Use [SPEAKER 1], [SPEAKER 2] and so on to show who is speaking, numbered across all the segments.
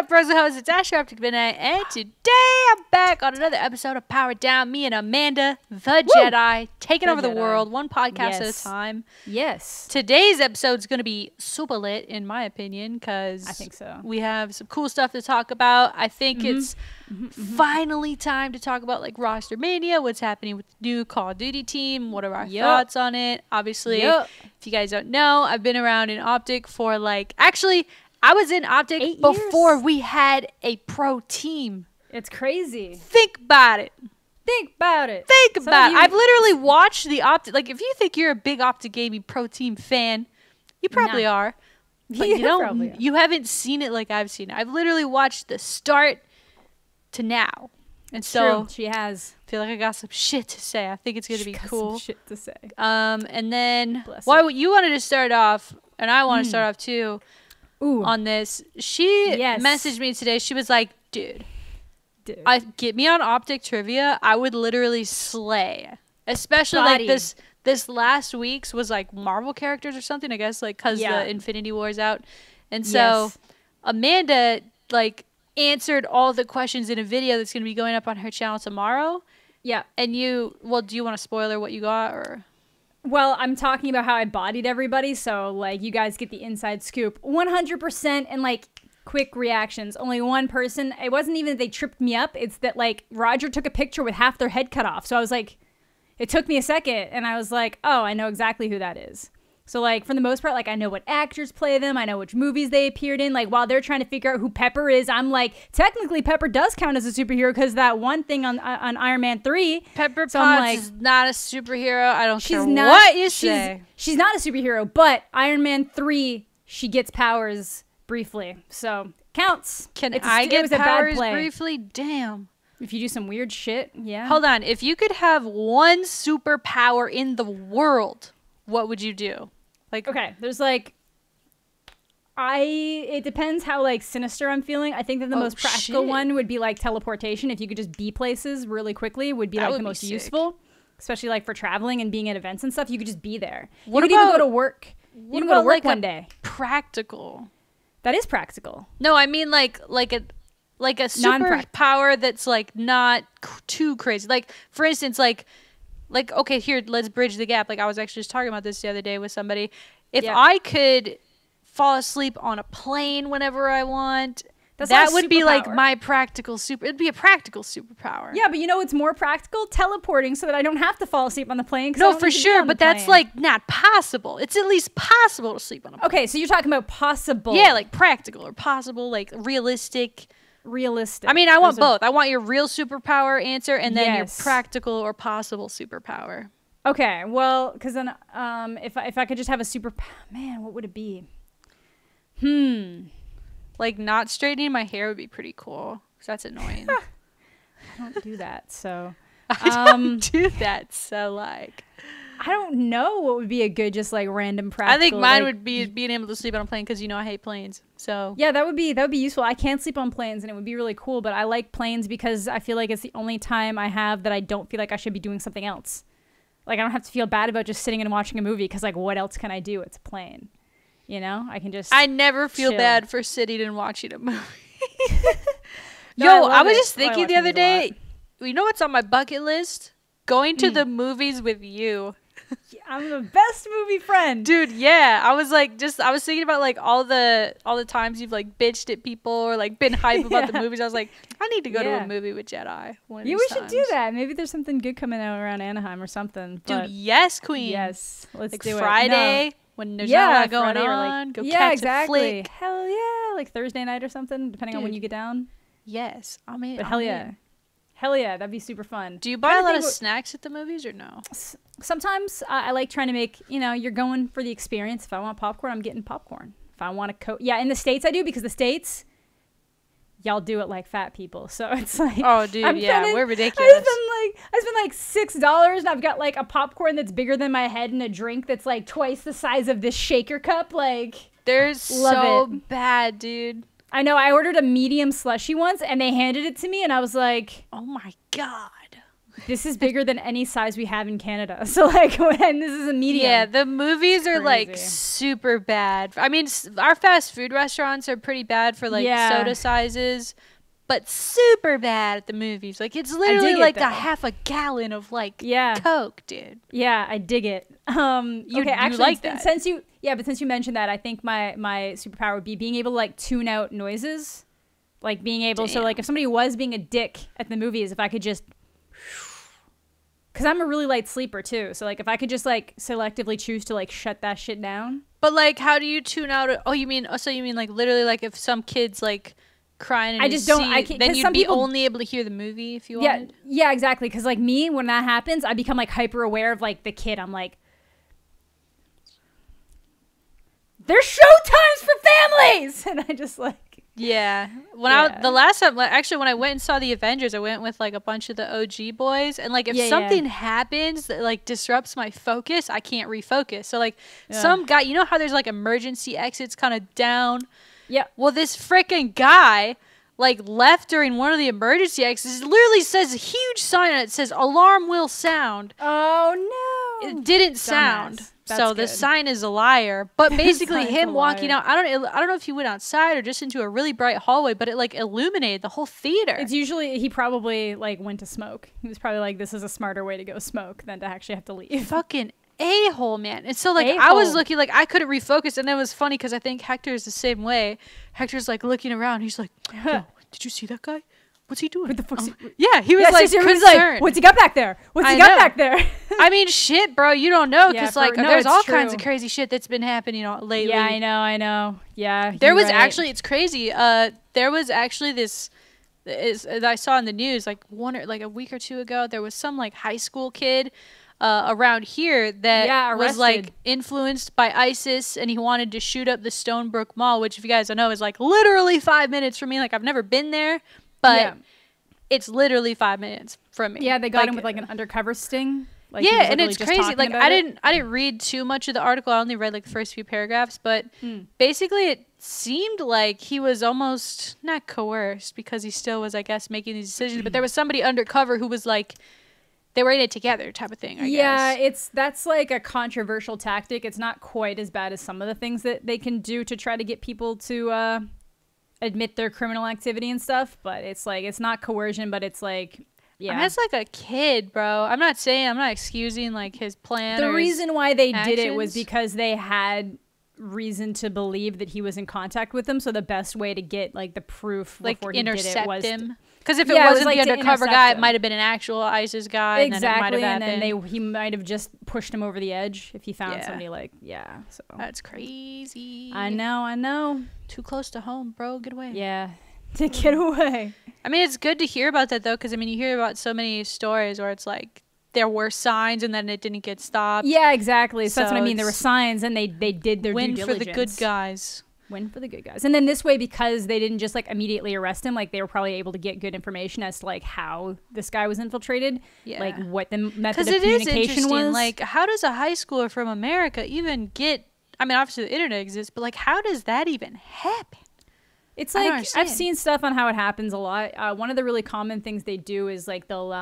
[SPEAKER 1] up, Rosa Host? It's Asher OpTic Midnight, and today I'm back on another episode of Power Down. Me and Amanda, the Jedi, taking over the world, one podcast at a time.
[SPEAKER 2] Yes.
[SPEAKER 1] Today's episode is going to be super lit, in my opinion, because
[SPEAKER 2] I think so.
[SPEAKER 1] We have some cool stuff to talk about. I think it's finally time to talk about like ROSTERMANIA, what's happening with the new Call of Duty team, what are our thoughts on it. Obviously, if you guys don't know, I've been around in OpTic for like, actually, I was in OpTic before we had a pro team.
[SPEAKER 2] It's crazy.
[SPEAKER 1] Think about it.
[SPEAKER 2] Think about it.
[SPEAKER 1] Think about it. I've literally watched the OpTic. Like, if you think you're a big OpTic Gaming pro team fan, you probably are. But you don't. You haven't seen it like I've seen it. I've literally watched the start to now. And so
[SPEAKER 2] she has.
[SPEAKER 1] I feel like I got some shit to say. I think it's going to be cool.
[SPEAKER 2] Some shit to say.
[SPEAKER 1] And then, you wanted to start off, and I want to start off too. On this, she messaged me today. She was like, dude, get me on OpTic trivia. I would literally slay, especially like this last week's was like Marvel characters or something, I guess, like because the Infinity War's out. And so Amanda like answered all the questions in a video that's going to be going up on her channel tomorrow. Yeah. And do you want to spoiler what you got, or?
[SPEAKER 2] Well, I'm talking about how I bodied everybody, so, like, you guys get the inside scoop. 100% and, like, quick reactions. Only one person. It wasn't even that they tripped me up. It's that, like, Roger took a picture with half their head cut off. So I was like, it took me a second, and I was like, oh, I know exactly who that is. So, like, for the most part, like, I know what actors play them. I know which movies they appeared in. Like, while they're trying to figure out who Pepper is, I'm like, technically, Pepper does count as a superhero because that one thing on Iron Man 3.
[SPEAKER 1] Pepper Potts is not a superhero. I don't care what you say.
[SPEAKER 2] She's not a superhero, but Iron Man 3, she gets powers briefly. So, counts.
[SPEAKER 1] I get powers briefly? Damn.
[SPEAKER 2] If you do some weird shit, yeah.
[SPEAKER 1] Hold on. If you could have one superpower in the world, what would you do? Like,
[SPEAKER 2] okay, there's like, it depends how like sinister I'm feeling. I think that the most practical one would be like teleportation. If you could just be places really quickly, would be like the most useful, especially like for traveling and being at events and stuff. You could just be there. You could even go to work. You can go to work one day.
[SPEAKER 1] Practical.
[SPEAKER 2] That is practical.
[SPEAKER 1] No, I mean like a superpower that's like not too crazy. Like, for instance, like, okay, here, let's bridge the gap. Like, I was actually just talking about this the other day with somebody. If I could fall asleep on a plane whenever I want, that would be like my practical it'd be a practical superpower.
[SPEAKER 2] Yeah, but you know what's more practical? Teleporting, so that I don't have to fall asleep on the plane.
[SPEAKER 1] No, for sure, but that's like not possible. It's at least possible to sleep on a plane.
[SPEAKER 2] Okay, so you're talking about possible.
[SPEAKER 1] Yeah, like practical or possible, like realistic.
[SPEAKER 2] I
[SPEAKER 1] mean, I want both. I want your real superpower answer and then your practical or possible superpower.
[SPEAKER 2] Okay, well, because then if I could just have a superpower, man, what would it be?
[SPEAKER 1] Like not straightening my hair would be pretty cool, because that's annoying.
[SPEAKER 2] I don't do that, so.
[SPEAKER 1] I don't do that, so like.
[SPEAKER 2] I don't know what would be a good, just like random practical.
[SPEAKER 1] I think mine would be being able to sleep on a plane, because you know I hate planes. So
[SPEAKER 2] yeah, that would be useful. I can't sleep on planes, and it would be really cool. But I like planes because I feel like it's the only time I have that I don't feel like I should be doing something else. Like, I don't have to feel bad about just sitting and watching a movie, because like, what else can I do? It's a plane, you know. I can just.
[SPEAKER 1] I never feel bad for sitting and watching a movie. Yo, I was just thinking the other day. You know what's on my bucket list? Going to the movies with you.
[SPEAKER 2] I'm the best movie friend,
[SPEAKER 1] dude. Yeah, I was like, I was thinking about like all the times you've like bitched at people or like been hype about the movies. I was like, I need to go to a movie with Jedi.
[SPEAKER 2] We should do that. Maybe there's something good coming out around Anaheim or something.
[SPEAKER 1] Dude, yes, queen.
[SPEAKER 2] Yes, let's
[SPEAKER 1] like
[SPEAKER 2] do
[SPEAKER 1] Friday,
[SPEAKER 2] it.
[SPEAKER 1] when there's not a lot going on. Like, go catch a flick.
[SPEAKER 2] Hell yeah, like Thursday night or something, depending on when you get down.
[SPEAKER 1] Yes, I'm in.
[SPEAKER 2] But hell yeah. Hell yeah, that'd be super fun.
[SPEAKER 1] Do you buy a lot of snacks at the movies or no?
[SPEAKER 2] Sometimes I like trying to make, you know, you're going for the experience. If I want popcorn, I'm getting popcorn. If I want a Coke. Yeah, in the States I do, because the States, y'all do it like fat people. So it's like. Oh, dude,
[SPEAKER 1] we're ridiculous.
[SPEAKER 2] I spend like $6 and I've got like a popcorn that's bigger than my head and a drink that's like twice the size of this shaker cup. Like,
[SPEAKER 1] they're so bad, dude.
[SPEAKER 2] I know. I ordered a medium slushie once, and they handed it to me, and I was like,
[SPEAKER 1] "Oh my god,
[SPEAKER 2] this is bigger than any size we have in Canada. So like, when this is a medium.
[SPEAKER 1] Yeah, the movies are like super bad. I mean, our fast food restaurants are pretty bad for like soda sizes, but super bad at the movies. Like, it's literally like a half a gallon of like Coke, dude.
[SPEAKER 2] Yeah, I dig it. Okay, actually,
[SPEAKER 1] like that.
[SPEAKER 2] Since you mentioned that, I think my superpower would be being able to like tune out noises. Like being able, so like if somebody was being a dick at the movies, if I could just, because I'm a really light sleeper too, so like if I could just like selectively choose to like shut that shit down.
[SPEAKER 1] But like, how do you tune out? Oh, you mean like literally like if some kid's like crying in his seat, then you'd be only able to hear the movie if you wanted?
[SPEAKER 2] Yeah, exactly. Because like me, when that happens, I become like hyper aware of like the kid. I'm like, there's show times for families, and I just like.
[SPEAKER 1] Yeah. The last time, actually, when I went and saw the Avengers, I went with like a bunch of the OG boys, and like if something happens that like disrupts my focus, I can't refocus. So like some guy, you know how there's like emergency exits kind of down?
[SPEAKER 2] Yeah.
[SPEAKER 1] Well, this freaking guy like left during one of the emergency exits. It literally says a huge sign on it, says alarm will sound.
[SPEAKER 2] Oh no.
[SPEAKER 1] It didn't sound. So the sign is a liar. But basically him walking out, I don't know if he went outside or just into a really bright hallway, but it like illuminated the whole theater.
[SPEAKER 2] It's usually, he probably like went to smoke. He was probably like, this is a smarter way to go smoke than to actually have to leave.
[SPEAKER 1] Fucking a-hole, man. And so like I was looking, like I couldn't refocus, and it was funny because I think Hector is the same way. Hector's like looking around. He's like, yo, did you see that guy? What's he doing?
[SPEAKER 2] What the fuck's
[SPEAKER 1] yeah, he was like concerned.
[SPEAKER 2] Like, what's he got back there? What's he got back there?
[SPEAKER 1] I mean, shit, bro, you don't know, because like there's all kinds of crazy shit that's been happening lately.
[SPEAKER 2] Yeah, I know. Yeah,
[SPEAKER 1] there was actually, it's crazy. There was actually this that I saw in the news like a week or two ago. There was some like high school kid around here that was like influenced by ISIS, and he wanted to shoot up the Stonebrook Mall, which, if you guys don't know, is like literally 5 minutes from me. Like, I've never been there. But it's literally 5 minutes from me.
[SPEAKER 2] Yeah, they got him with like an undercover sting. Like,
[SPEAKER 1] and it's crazy. Like, I didn't read too much of the article. I only read like the first few paragraphs. But basically, it seemed like he was almost not coerced, because he still was, I guess, making these decisions. But there was somebody undercover who was like, they were in it together, type of thing. I guess.
[SPEAKER 2] That's like a controversial tactic. It's not quite as bad as some of the things that they can do to try to get people to admit their criminal activity and stuff, but it's like, it's not coercion, but it's like,
[SPEAKER 1] I mean, it's like a kid, bro. I'm not excusing like his plan.
[SPEAKER 2] The reason why they did it was because they had reason to believe that he was in contact with them, so the best way to get like the proof
[SPEAKER 1] like
[SPEAKER 2] before he did it was
[SPEAKER 1] him. Because if it wasn't like the undercover guy, it might have been an actual ISIS guy.
[SPEAKER 2] Exactly,
[SPEAKER 1] and then
[SPEAKER 2] he might have just pushed him over the edge if he found somebody like, so.
[SPEAKER 1] That's crazy.
[SPEAKER 2] I know.
[SPEAKER 1] Too close to home, bro. Get away.
[SPEAKER 2] Yeah, to get away.
[SPEAKER 1] I mean, it's good to hear about that, though, because, I mean, you hear about so many stories where it's like, there were signs and then it didn't get stopped.
[SPEAKER 2] Yeah, exactly. So that's what I mean. There were signs and they did their due diligence.
[SPEAKER 1] Win for the good guys.
[SPEAKER 2] Win for the good guys. And then this way, because they didn't just like immediately arrest him, like they were probably able to get good information as to like how this guy was infiltrated, like what the method of communication was.
[SPEAKER 1] Like, how does a high schooler from America even get, I mean, obviously the internet exists, but like, how does that even happen?
[SPEAKER 2] It's like, I've seen stuff on how it happens a lot. One of the really common things they do is like they'll,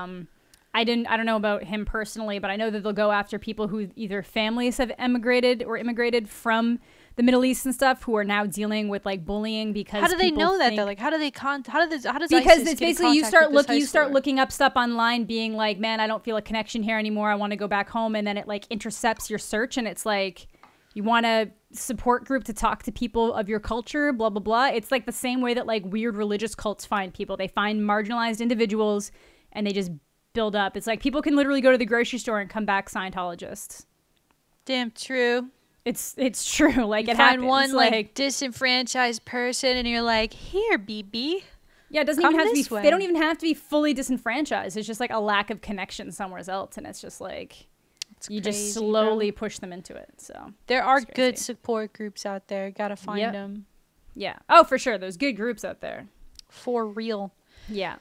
[SPEAKER 2] I don't know about him personally, but I know that they'll go after people who either families have emigrated or immigrated from the Middle East and stuff, who are now dealing with like bullying. Because
[SPEAKER 1] how do they know that though? Like, how do they how does
[SPEAKER 2] because
[SPEAKER 1] ISIS
[SPEAKER 2] it's basically you start looking up stuff online, being like, man, I don't feel a connection here anymore. I want to go back home, and then it like intercepts your search, and it's like, you want a support group to talk to people of your culture, blah blah blah. It's like the same way that like weird religious cults find people. They find marginalized individuals, and they just build up. It's like people can literally go to the grocery store and come back Scientologists.
[SPEAKER 1] Damn true.
[SPEAKER 2] It's true. Like,
[SPEAKER 1] you
[SPEAKER 2] it
[SPEAKER 1] find
[SPEAKER 2] happens.
[SPEAKER 1] one like disenfranchised person, and you're like, here, BB.
[SPEAKER 2] Yeah, it doesn't even have to be. They don't even have to be fully disenfranchised. It's just like a lack of connection somewhere else, and it's just like you just slowly push them into it. So
[SPEAKER 1] there are good support groups out there. Gotta find them.
[SPEAKER 2] Yeah. Oh, for sure. There's good groups out there.
[SPEAKER 1] For real.
[SPEAKER 2] Yeah.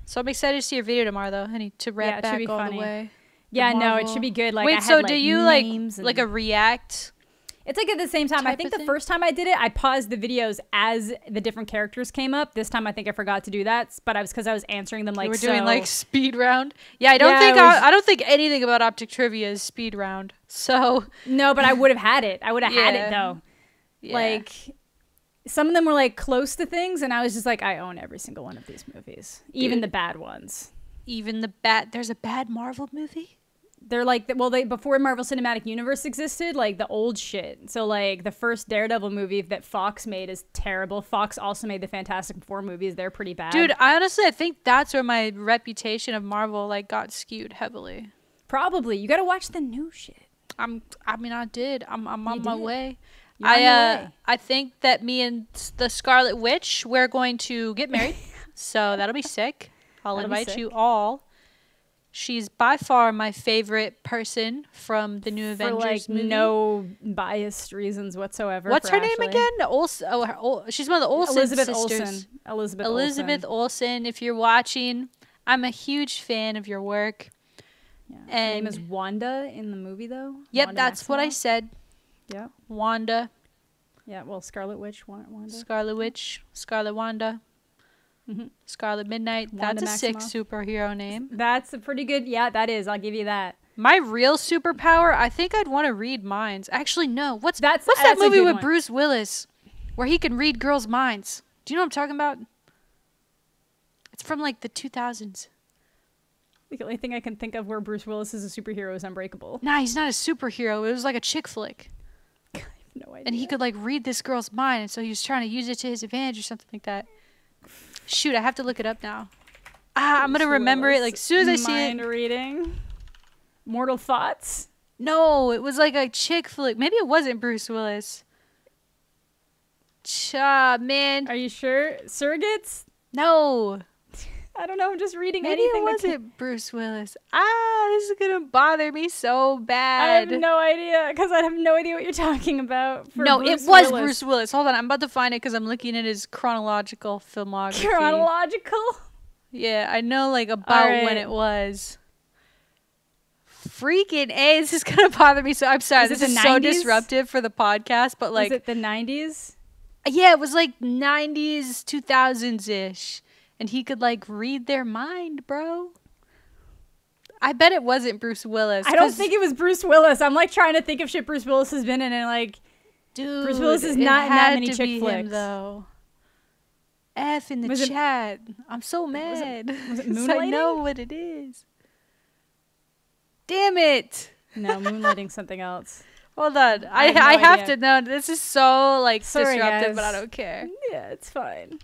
[SPEAKER 1] So I'm excited to see your video tomorrow, though. I need to wrap back all the way.
[SPEAKER 2] Yeah, no, it should be good. Like,
[SPEAKER 1] wait, so do you like a react?
[SPEAKER 2] It's like at the same time. I think the first time I did it, I paused the videos as the different characters came up. This time I think I forgot to do that, but I was because I was answering them like
[SPEAKER 1] doing like speed round. Yeah, I don't think anything about OpTic trivia is speed round. So
[SPEAKER 2] no, but I would have had it. I would have had it though. Yeah. Like some of them were like close to things, and I was just like, I own every single one of these movies, even the bad ones.
[SPEAKER 1] Even the bad. There's a bad Marvel movie.
[SPEAKER 2] They're like, before Marvel Cinematic Universe existed, like the old shit. So like the first Daredevil movie that Fox made is terrible. Fox also made the Fantastic Four movies. They're pretty bad.
[SPEAKER 1] Dude, I think that's where my reputation of Marvel like got skewed heavily.
[SPEAKER 2] Probably. You got to watch the new shit.
[SPEAKER 1] I did. I'm on my way. I think that me and the Scarlet Witch, we're going to get married. So that'll be sick. I'll invite you all. She's by far my favorite person from the new Avengers movie.
[SPEAKER 2] No biased reasons whatsoever.
[SPEAKER 1] What's her name again? She's one of the Olsen sisters.
[SPEAKER 2] Elizabeth
[SPEAKER 1] Olsen. If you're watching, I'm a huge fan of your work.
[SPEAKER 2] Yeah. Her name is Wanda in the movie, though.
[SPEAKER 1] Yep,
[SPEAKER 2] Wanda
[SPEAKER 1] that's
[SPEAKER 2] Maximoff.
[SPEAKER 1] what I said.
[SPEAKER 2] Yeah.
[SPEAKER 1] Wanda.
[SPEAKER 2] Yeah, well, Scarlet Witch, Wanda.
[SPEAKER 1] Scarlet Witch, Scarlet Wanda. Scarlet MiDNiTE. That's a sick superhero name.
[SPEAKER 2] That's a pretty good. Yeah, that is. I'll give you that.
[SPEAKER 1] My real superpower, I think I'd want to read minds. Actually, no. What's that movie with Bruce Willis where he can read girls' minds? Do you know what I'm talking about? It's from like the 2000s.
[SPEAKER 2] The only thing I can think of where Bruce Willis is a superhero is Unbreakable.
[SPEAKER 1] Nah, he's not a superhero. It was like a chick flick.
[SPEAKER 2] I have no idea.
[SPEAKER 1] And he could like read this girl's mind, and so he was trying to use it to his advantage or something like that. Shoot, I have to look it up now. I'm going to remember it like as soon as I see it.
[SPEAKER 2] Mind reading. Mortal Thoughts?
[SPEAKER 1] No, it was like a chick flick. Maybe it wasn't Bruce Willis. Man.
[SPEAKER 2] Are you sure? Surrogates?
[SPEAKER 1] No.
[SPEAKER 2] I don't know. I'm just reading
[SPEAKER 1] Maybe
[SPEAKER 2] anything.
[SPEAKER 1] Maybe it wasn't Bruce Willis. This is going to bother me so bad.
[SPEAKER 2] I have no idea because I have no idea what you're talking about.
[SPEAKER 1] No, it was Bruce Willis. Hold on. I'm about to find it because I'm looking at his chronological filmography.
[SPEAKER 2] Chronological?
[SPEAKER 1] Yeah, I know like about when it was. Freaking A. This is going to bother me. So I'm sorry. This is so disruptive for the podcast. But like.
[SPEAKER 2] Is it the 90s?
[SPEAKER 1] Yeah, it was like 90s, 2000s-ish. And he could, like, read their mind, bro. I bet it wasn't Bruce Willis.
[SPEAKER 2] I don't think it was Bruce Willis. I'm, like, trying to think of shit Bruce Willis has been in, and, like,
[SPEAKER 1] dude,
[SPEAKER 2] Bruce Willis is not in that many chick flicks.
[SPEAKER 1] Him, though. F in the chat. I'm so mad.
[SPEAKER 2] Was it Moonlighting?
[SPEAKER 1] I know what it is. Damn it.
[SPEAKER 2] No, Moonlighting's something else.
[SPEAKER 1] Hold on. I have to know. This is so, like, disruptive, guys. But I don't care.
[SPEAKER 2] Yeah, it's fine.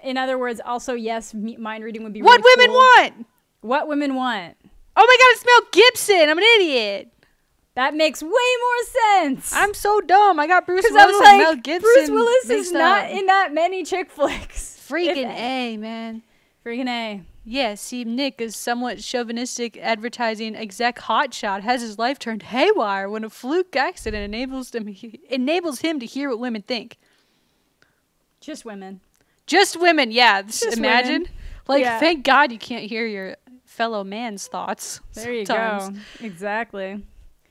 [SPEAKER 2] In other words, also, yes, mind reading would be
[SPEAKER 1] what
[SPEAKER 2] really
[SPEAKER 1] women
[SPEAKER 2] cool.
[SPEAKER 1] want.
[SPEAKER 2] What women want.
[SPEAKER 1] Oh my god, it's Mel Gibson. I'm an idiot.
[SPEAKER 2] That makes way more sense.
[SPEAKER 1] I'm so dumb. I got Bruce Willis and Mel Gibson.
[SPEAKER 2] Bruce Willis is not in that many chick flicks.
[SPEAKER 1] Freaking A, man.
[SPEAKER 2] Freaking A.
[SPEAKER 1] Yeah, see, Nick, a somewhat chauvinistic advertising exec hotshot, has his life turned haywire when a fluke accident enables him to hear what women think.
[SPEAKER 2] Just women.
[SPEAKER 1] Just women, yeah.
[SPEAKER 2] Just
[SPEAKER 1] imagine.
[SPEAKER 2] Women.
[SPEAKER 1] Like, thank God you can't hear your fellow man's thoughts.
[SPEAKER 2] There you go. Exactly.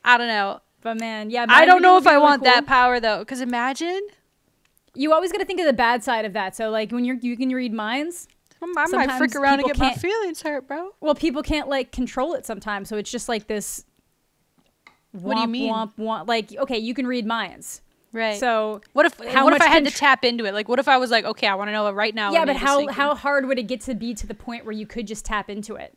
[SPEAKER 1] I don't know.
[SPEAKER 2] But man, yeah.
[SPEAKER 1] I don't know if I want that power, though. Because imagine.
[SPEAKER 2] You always got to think of the bad side of that. So, like, when you can read minds.
[SPEAKER 1] I might freak around and get my feelings hurt, bro.
[SPEAKER 2] Well, people can't, like, control it sometimes. So, it's just like this.
[SPEAKER 1] What do you mean?
[SPEAKER 2] Womp. Like, okay, you can read minds.
[SPEAKER 1] Right.
[SPEAKER 2] So
[SPEAKER 1] what if I had to tap into it? Like, what if I was like, okay, I want to know it right now.
[SPEAKER 2] Yeah, but how hard would it get to be to the point where you could just tap into it?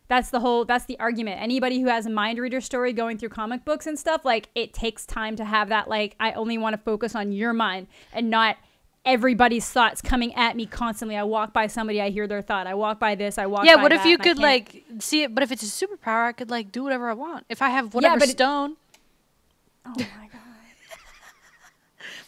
[SPEAKER 2] That's the argument. Anybody who has a mind reader story going through comic books and stuff, like, it takes time to have that, like, I only want to focus on your mind and not everybody's thoughts coming at me constantly. I walk by somebody, I hear their thought. I walk by this, I walk by that.
[SPEAKER 1] Yeah, what if you could, like, see it? But if it's a superpower, I could, like, do whatever I want. If I have whatever stone.
[SPEAKER 2] Oh, my God.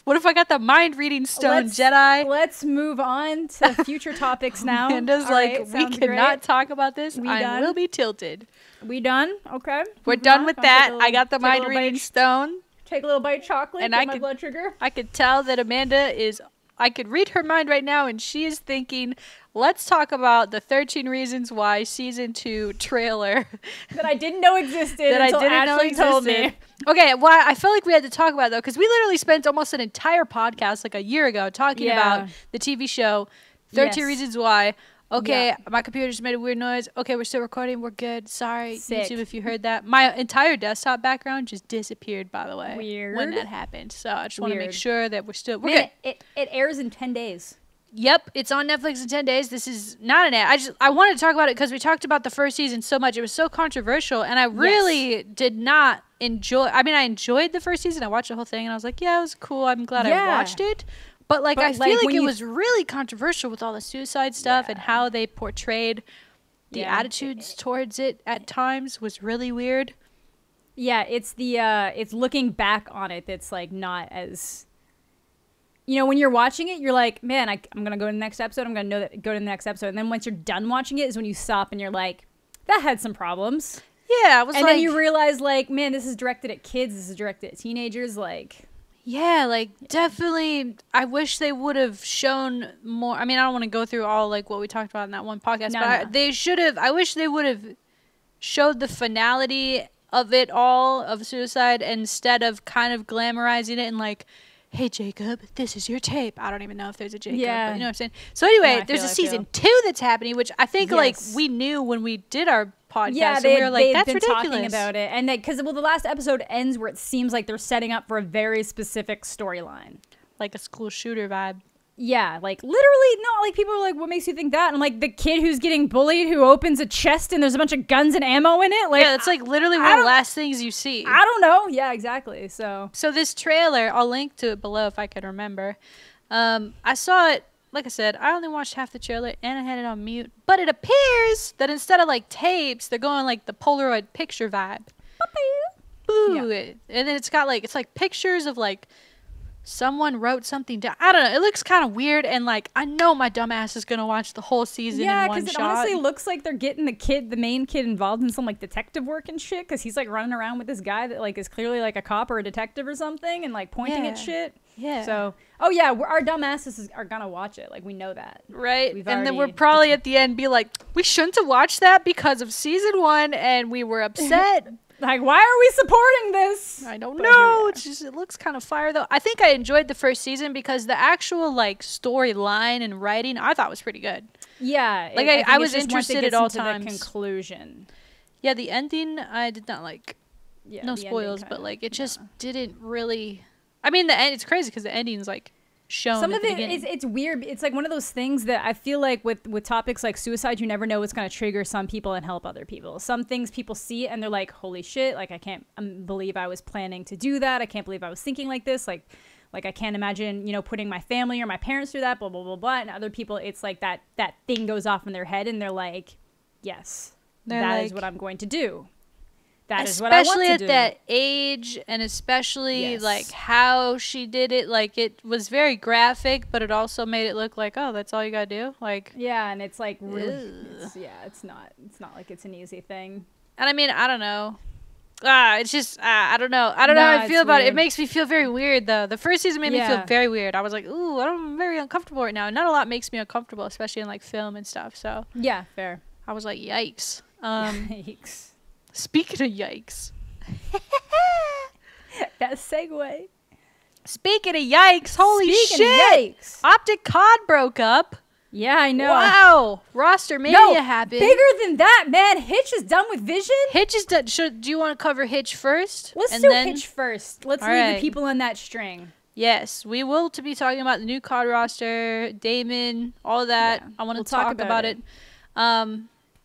[SPEAKER 1] What if I got the mind-reading stone, Jedi?
[SPEAKER 2] Let's move on to future topics now.
[SPEAKER 1] Amanda's like, we cannot talk about this. I will be tilted.
[SPEAKER 2] We done? Okay.
[SPEAKER 1] We're done with that. I got the mind-reading stone.
[SPEAKER 2] Take a little bite of chocolate, and get my blood sugar.
[SPEAKER 1] I could tell that Amanda is I could read her mind right now, and she is thinking, let's talk about the 13 Reasons Why Season 2 trailer.
[SPEAKER 2] That I didn't know existed until Ashley told me.
[SPEAKER 1] Okay, well, I felt like we had to talk about it, though, because we literally spent almost an entire podcast, like a year ago, talking about the TV show 13 Reasons Why. Okay, my computer just made a weird noise. Okay, we're still recording. We're good. Sorry,
[SPEAKER 2] Sick.
[SPEAKER 1] YouTube, if you heard that. My entire desktop background just disappeared, by the way.
[SPEAKER 2] Weird.
[SPEAKER 1] When that happened. So I just want to make sure that we're good.
[SPEAKER 2] It airs in 10 days.
[SPEAKER 1] Yep, it's on Netflix in 10 days. This is not an ad. I wanted to talk about it because we talked about the first season so much. It was so controversial, and I really did not enjoy. I mean, I enjoyed the first season. I watched the whole thing, and I was like, yeah, it was cool. I'm glad I watched it. But I feel like it was really controversial with all the suicide stuff and how they portrayed the attitudes towards it at times was really weird.
[SPEAKER 2] Yeah, it's it's looking back on it that's like not as, you know, when you're watching it, you're like, man, I'm gonna go to the next episode. I'm gonna go to the next episode, and then once you're done watching it is when you stop and you're like, that had some problems.
[SPEAKER 1] Yeah, and then
[SPEAKER 2] you realize like, man, this is directed at kids. This is directed at teenagers. Like.
[SPEAKER 1] Yeah, definitely, I wish they would have shown more. I mean, I don't want to go through all, what we talked about in that one podcast, they should have, I wish they would have showed the finality of it all, of suicide, instead of kind of glamorizing it and hey, Jacob, this is your tape. I don't even know if there's a Jacob, but you know what I'm saying? So anyway, there's a season 2 that's happening, which I think, we knew when we did our podcast. Yeah, we were like, that's ridiculous. Talking about it. And because, the last episode ends where it seems like they're setting up for a very specific storyline. Like a school shooter vibe. Yeah, literally, no, people are like, what makes you think that? And I'm the kid who's getting bullied who opens a chest and there's a bunch of guns and ammo in it. Yeah, it's literally one of the last things you see. I don't know. Yeah, exactly. So this trailer, I'll link to it below if I can remember. I saw it, like I said, I only watched half the trailer and I had it on mute. But it appears that instead of tapes, they're going the Polaroid picture vibe. Boo! Yeah. And then it's got it's pictures of someone wrote something down. I don't know. It looks kind of weird, and I know my dumbass is gonna watch the whole season in one shot. Yeah, because it honestly looks like they're getting the main kid involved in some detective work and shit. Because he's running around with this guy that is clearly a cop or a detective or something, and pointing at shit. Yeah. So, oh yeah, our dumbasses are gonna watch it. We know that, right? And then we're probably at the end be like, we shouldn't have watched that because of season 1, and we were upset. Why are we supporting this? I don't know. It's just, it looks kind of fire, though. I think I enjoyed the first season because the actual, storyline and writing I thought was pretty good. Yeah. I was interested at all times. The conclusion. Yeah, the ending I did not like. Yeah, no spoils, but, it just didn't really... I mean, the end, it's crazy because the ending's, shown some of it it's weird. It's one of those things that I feel with topics like suicide, you never know what's going to trigger some people and help other people. Some things people see and they're like, holy shit, I can't believe I was planning to do that. I can't believe I was thinking like this. I can't imagine, putting my family or my parents through that, blah blah blah blah. And other people, it's that thing goes off in their head and they're like, yes, that is what I'm going to do. That is what I want to do. Especially at that age, and especially how she did it. It was very graphic, but it also made it look oh, that's all you gotta do. Yeah, and it's really, it's not like it's an easy thing. And I mean, I don't know. It's just I don't know. I don't know how I feel about it. It makes me feel very weird though. The first season made me feel very weird. I was like, ooh, I'm very uncomfortable right now. Not a lot makes me uncomfortable, especially in film and stuff. So yeah, fair. I was like, yikes. Yikes. Speaking of yikes. That segue. Speaking of yikes, holy shit. Yikes. OpTic COD broke up. Yeah, I know. Wow. ROSTERMANIA happened. Bigger than that, man. Hitch is done with Vision? Hitch is done. Do you want to cover Hitch first? Let's do Hitch first. Let's leave the people on that string. Yes, we will be talking about the new COD roster, Damon, all that. Yeah, I want to talk about it.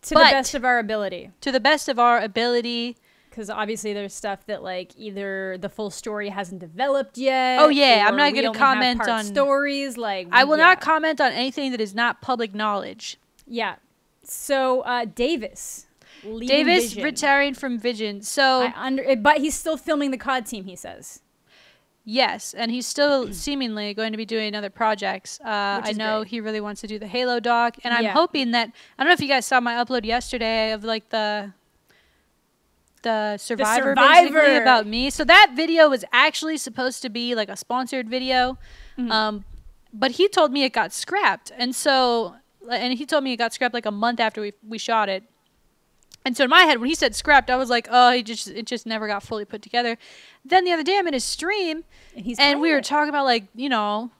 [SPEAKER 1] To the best of our ability. To the best of our ability. Because obviously there's stuff that either the full story hasn't developed yet. Oh yeah, I'm not going to comment on stories. I will not comment on anything that is not public knowledge. Yeah. So Davis Vision. Retiring from Vision. So but he's still filming the COD team, he says. Yes, and he's still seemingly going to be doing other projects. I know he really wants to do the Halo doc, and I'm hoping that, I don't know if you guys saw my upload yesterday of the Survivor basically about me. So that video was actually supposed to be a sponsored video. but he told me it got scrapped. And so, and he told me it got scrapped like a month after we shot it. And so in my head, when he said scrapped, I was like, oh, it just never got fully put together. Then the other day I'm in his stream and we were talking about like, you know,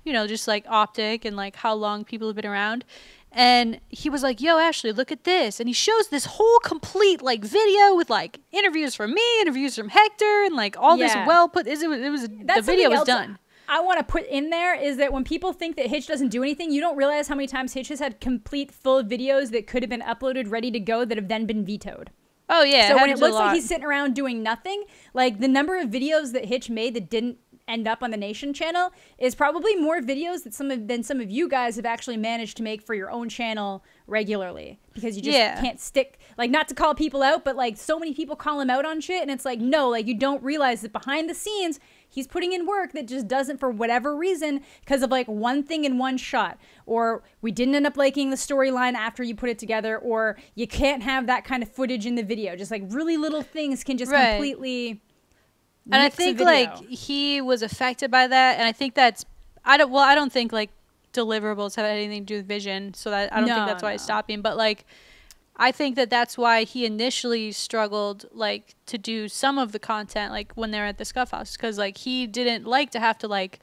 [SPEAKER 1] just like OpTic and like how long people have been around. And he was like, yo, Ashley, look at this. And he shows this whole complete like video with like interviews from me, interviews from Hector, and like all this well put. The video was done.
[SPEAKER 2] I want to put in there is that when people think that Hitch doesn't do anything, you don't realize how many times Hitch has had complete full videos that could have been uploaded ready to go that have then been vetoed.
[SPEAKER 1] Oh, yeah.
[SPEAKER 2] So when it looks like he's sitting around doing nothing, like the number of videos that Hitch made that didn't end up on the Nation channel is probably more videos that some of you guys have actually managed to make for your own channel regularly, because you just can't stick, like, not to call people out, but like so many people call him out on shit, and it's like, no, like you don't realize that behind the scenes he's putting in work that just doesn't, for whatever reason, because of like one thing in one shot, or we didn't end up liking the storyline after you put it together, or you can't have that kind of footage in the video. Just like really little things can just completely.
[SPEAKER 1] And I think like he was affected by that, and I think that's I don't think like deliverables have anything to do with vision, so that I don't think that's why it's stopping. But like I think that that's why he initially struggled like to do some of the content like when they're at the Scuff House, because like he didn't like to have to like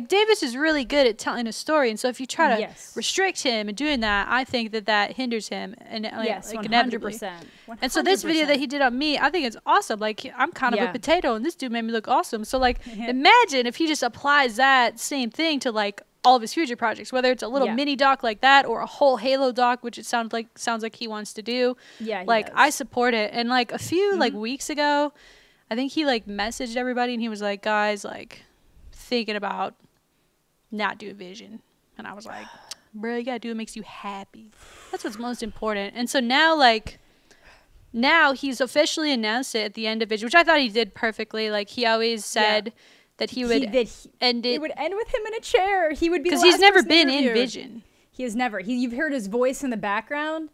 [SPEAKER 1] Davis is really good at telling a story, and so if you try to restrict him and doing that, I think that hinders him, and like,
[SPEAKER 2] yes,
[SPEAKER 1] like
[SPEAKER 2] 100%.
[SPEAKER 1] And so this video that he did on me, I think it's awesome. Like I'm kind of a potato, and this dude made me look awesome. So like imagine if he just applies that same thing to like all of his future projects, whether it's a little mini doc like that or a whole Halo doc, which it sounds like he wants to do. Yeah, like I support it. And like a few like weeks ago, I think he like messaged everybody and he was like, guys, like thinking about not doing vision. And I was like, bro, you gotta do what makes you happy. That's what's most important. And so now he's officially announced it at the end of vision, which I thought he did perfectly. Like he always said that he would end it.
[SPEAKER 2] It would end with him in a chair. He would be,
[SPEAKER 1] because he's never been in vision.
[SPEAKER 2] He has never. You've heard his voice in the background,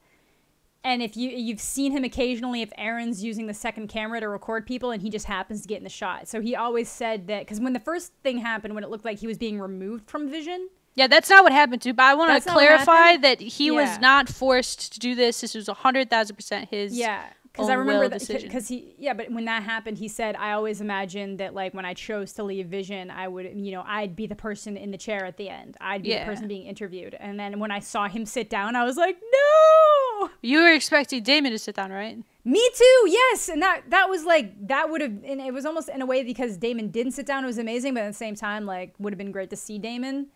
[SPEAKER 2] and if you've seen him occasionally, if Aaron's using the second camera to record people, and he just happens to get in the shot. So he always said that, because when the first thing happened, when it looked like he was being removed from vision.
[SPEAKER 1] Yeah, that's not what happened to. But I want to clarify that he was not forced to do this. This was 100,000% his. Yeah. Because I remember that, because but when that happened, he said, I always imagined that, like, when I chose to leave Vision, I would, I'd be the person in the chair at the end. I'd be the person being interviewed. And then when I saw him sit down, I was like, no! You were expecting Damon to sit down, right?
[SPEAKER 2] Me too, yes! And that was, like, that would have, and it was almost in a way because Damon didn't sit down, it was amazing, but at the same time, like, would have been great to see Damon.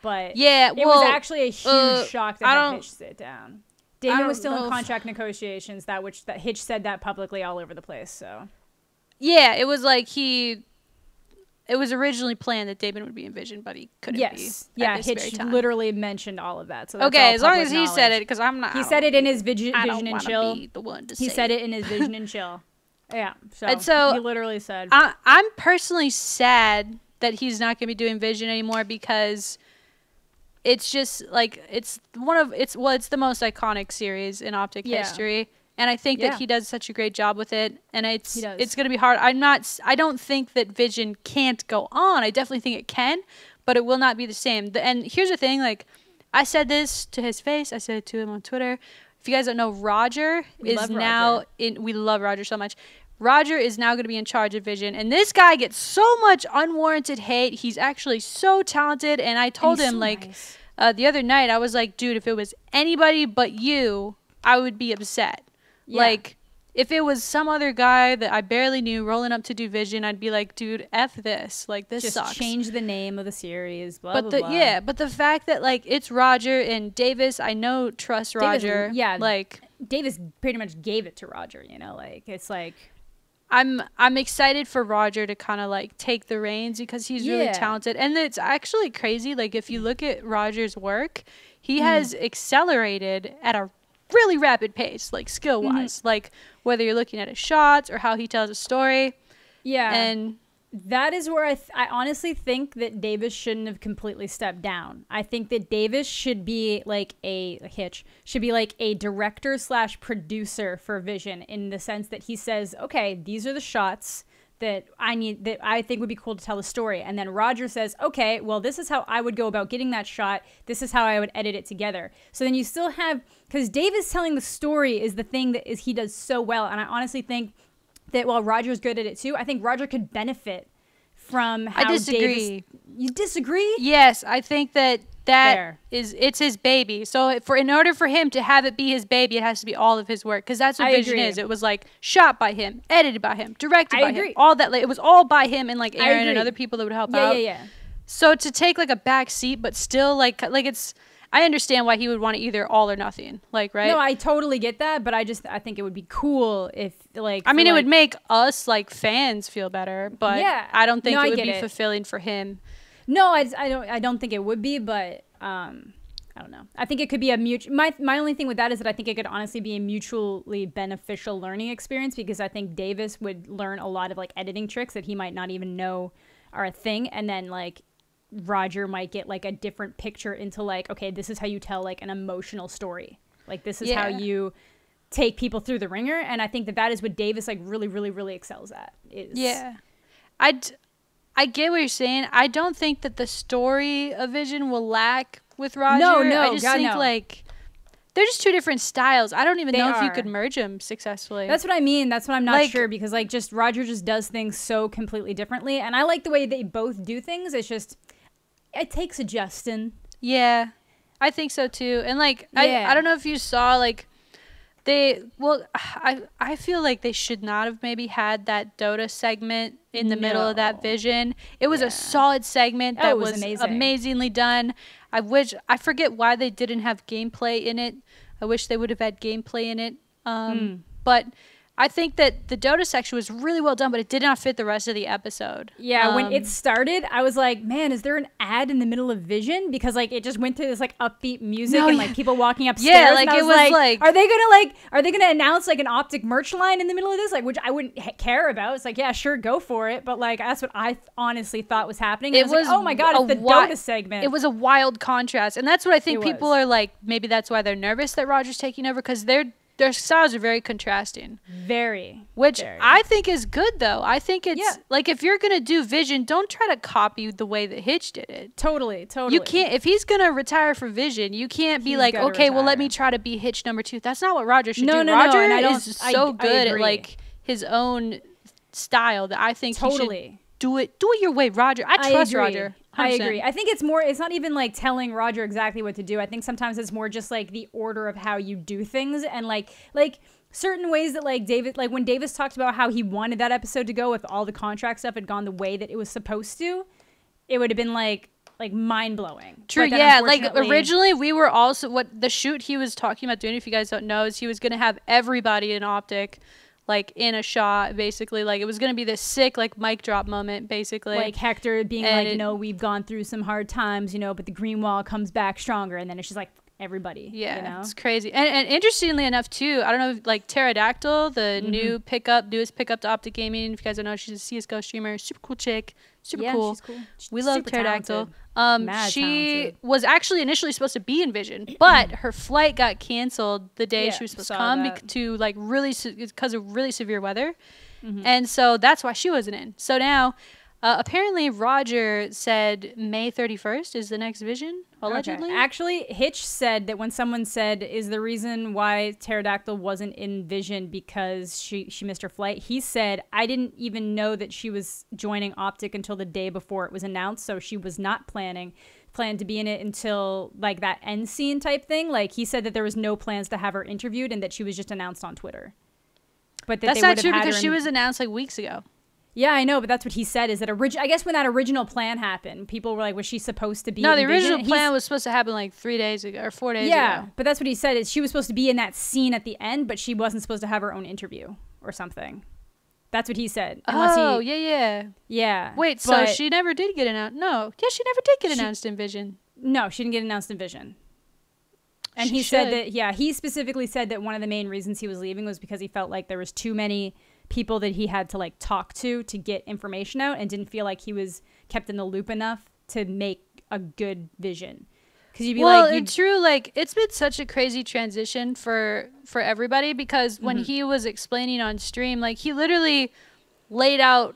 [SPEAKER 2] But it was actually a huge shock to have Hitch sit down. Damon was still in contract negotiations, that Hitch said that publicly all over the place. So,
[SPEAKER 1] yeah, it was like it was originally planned that Damon would be in Vision, but he couldn't be.
[SPEAKER 2] Yeah, Hitch literally mentioned all of that. So that's
[SPEAKER 1] okay, as long as he said it, because I'm not.
[SPEAKER 2] He said it in his Vision and Chill.
[SPEAKER 1] Be the one to
[SPEAKER 2] he
[SPEAKER 1] say
[SPEAKER 2] said it in his Vision and Chill. Yeah,
[SPEAKER 1] so
[SPEAKER 2] he literally said,
[SPEAKER 1] I'm personally sad that he's not going to be doing Vision anymore, because it's just like it's the most iconic series in OpTic history, and I think that he does such a great job with it, and it's going to be hard. I don't think that Vision can't go on. I definitely think it can, but it will not be the same. And here's the thing, like I said this to his face, I said it to him on Twitter. If you guys don't know, Roger is now in. We love Roger so much. Roger is now going to be in charge of Vision, and this guy gets so much unwarranted hate. He's actually so talented, and I told him, so like, nice. The other night, I was like, dude, if it was anybody but you, I would be upset. Yeah. Like, if it was some other guy that I barely knew rolling up to do Vision, I'd be like, dude, F this. Like, this sucks.
[SPEAKER 2] Just change the name of the series, blah, blah, blah.
[SPEAKER 1] Yeah, but the fact that, like, it's Roger and Davis, I know, trust Roger. Like,
[SPEAKER 2] Davis pretty much gave it to Roger, like, it's like...
[SPEAKER 1] I'm excited for Roger to kind of like take the reins, because he's really talented, and it's actually crazy. Like if you look at Roger's work, he has accelerated at a really rapid pace, like skill wise, like whether you're looking at his shots or how he tells a story. Yeah, and
[SPEAKER 2] that is where I honestly think that Davis shouldn't have completely stepped down. I think that Davis should be like should be like a director / producer for Vision, in the sense that he says, okay, these are the shots that I think would be cool to tell the story. And then Roger says, okay, well, this is how I would go about getting that shot. This is how I would edit it together. So then you still have, because Davis telling the story is the thing that he does so well. And I honestly think that while Roger's good at it too, I think Roger could benefit from how
[SPEAKER 1] I disagree.
[SPEAKER 2] You disagree?
[SPEAKER 1] Yes, I think that it's his baby. So in order for him to have it be his baby, it has to be all of his work, because that's what Vision is. It was like shot by him, edited by him, directed by him, all that. Like, it was all by him and like Aaron and other people that would help out.
[SPEAKER 2] Yeah.
[SPEAKER 1] So to take like a back seat, but still like it's. I understand why he would want it either all or nothing, like, right?
[SPEAKER 2] No, I totally get that, but I think it would be cool if, like,
[SPEAKER 1] I mean, it would make us like fans feel better, but
[SPEAKER 2] yeah.
[SPEAKER 1] I don't think it would be fulfilling for him.
[SPEAKER 2] No, I don't think it would be, but I don't know. I think it could be a mutual. My only thing with that is that I think it could honestly be a mutually beneficial learning experience, because I think Davis would learn a lot of like editing tricks that he might not even know are a thing, and then like Roger might get like a different picture into like, okay, this is how you tell like an emotional story. Like, this is how you take people through the ringer. And I think that is what Davis like really, really, really excels at.
[SPEAKER 1] Yeah. I get what you're saying. I don't think that the story of Vision will lack with Roger.
[SPEAKER 2] No,
[SPEAKER 1] I just think like they're just two different styles. I don't even know if you could merge them successfully.
[SPEAKER 2] That's what I mean. That's what I'm not sure, because like just Roger just does things so completely differently. And I like the way they both do things. It's just, it takes adjusting.
[SPEAKER 1] Yeah, I think so too. And like, I don't know if you saw like I feel like they should not have maybe had that Dota segment in the middle of that Vision. It was a solid segment that was amazingly done. I forget why they didn't have gameplay in it. I wish they would have had gameplay in it. But I think that the Dota section was really well done, but it did not fit the rest of the episode.
[SPEAKER 2] Yeah, when it started, I was like, man, is there an ad in the middle of Vision? Because like it just went to this like upbeat music and like people walking upstairs.
[SPEAKER 1] Yeah, like it was like,
[SPEAKER 2] are they gonna announce like an OpTic merch line in the middle of this? Like, which I wouldn't care about. It's like, yeah, sure, go for it. But like, that's what I honestly thought was happening. It was like, oh my god, it's the Dota segment.
[SPEAKER 1] It was a wild contrast, and that's what I think people are like. Maybe that's why they're nervous that Roger's taking over, because their styles are very contrasting. Which I think is good, though. I think it's like, if you're going to do Vision, don't try to copy the way that Hitch did it.
[SPEAKER 2] Totally.
[SPEAKER 1] You can't, if he's going to retire for Vision, you can't be like, okay, well, let me try to be Hitch #2. That's not what Roger should do. Roger is so good at like his own style that I think he should do it your way, Roger. I trust Roger. 100%.
[SPEAKER 2] I agree. I think it's not even like telling Roger exactly what to do. I think sometimes it's more just like the order of how you do things, and like certain ways that like when Davis talked about how he wanted that episode to go, if all the contract stuff had gone the way that it was supposed to, it would have been like mind-blowing.
[SPEAKER 1] True. Yeah, like originally we were also, what the shoot he was talking about doing, if you guys don't know, is he was going to have everybody in OpTic like in a shot, basically. Like, it was gonna be this sick like mic drop moment, basically,
[SPEAKER 2] like Hector being like, we've gone through some hard times, but the green wall comes back stronger, and then it's just like everybody.
[SPEAKER 1] It's crazy. And interestingly enough too, I don't know, like Pterodactyl, the newest pickup to OpTic Gaming, if you guys don't know, she's a CSGO streamer, super cool chick, super cool. She's cool. We love Pterodactyl. She was actually initially supposed to be in Vision, but her flight got canceled the day she was supposed to come to like because of really severe weather. And so that's why she wasn't in. So now apparently Roger said May 31st is the next Vision, allegedly.
[SPEAKER 2] Okay. Actually, Hitch said that when someone said, is the reason why Pterodactyl wasn't in Vision because she missed her flight, he said, I didn't even know that she was joining OpTic until the day before it was announced, so she was not planned to be in it until like that end scene type thing. Like, he said that there was no plans to have her interviewed and that she was just announced on Twitter. But
[SPEAKER 1] that's not true, because she was announced like weeks ago.
[SPEAKER 2] Yeah, I know, but that's what he said, is that I guess when that original plan happened, people were like, was she supposed to be
[SPEAKER 1] No, the original plan was supposed to happen like 3 days ago or 4 days ago.
[SPEAKER 2] Yeah, but that's what he said, is she was supposed to be in that scene at the end, but she wasn't supposed to have her own interview or something. That's what he said. Yeah.
[SPEAKER 1] Wait, so she never did get announced? No. Yeah, she never did get announced in Vision.
[SPEAKER 2] No, she didn't get announced in Vision. And he said that, he specifically said that one of the main reasons he was leaving was because he felt like there was too many people that he had to like talk to get information out, and didn't feel like he was kept in the loop enough to make a good Vision. Because you'd be
[SPEAKER 1] true, like, it's been such a crazy transition for everybody, because when he was explaining on stream, like, he literally laid out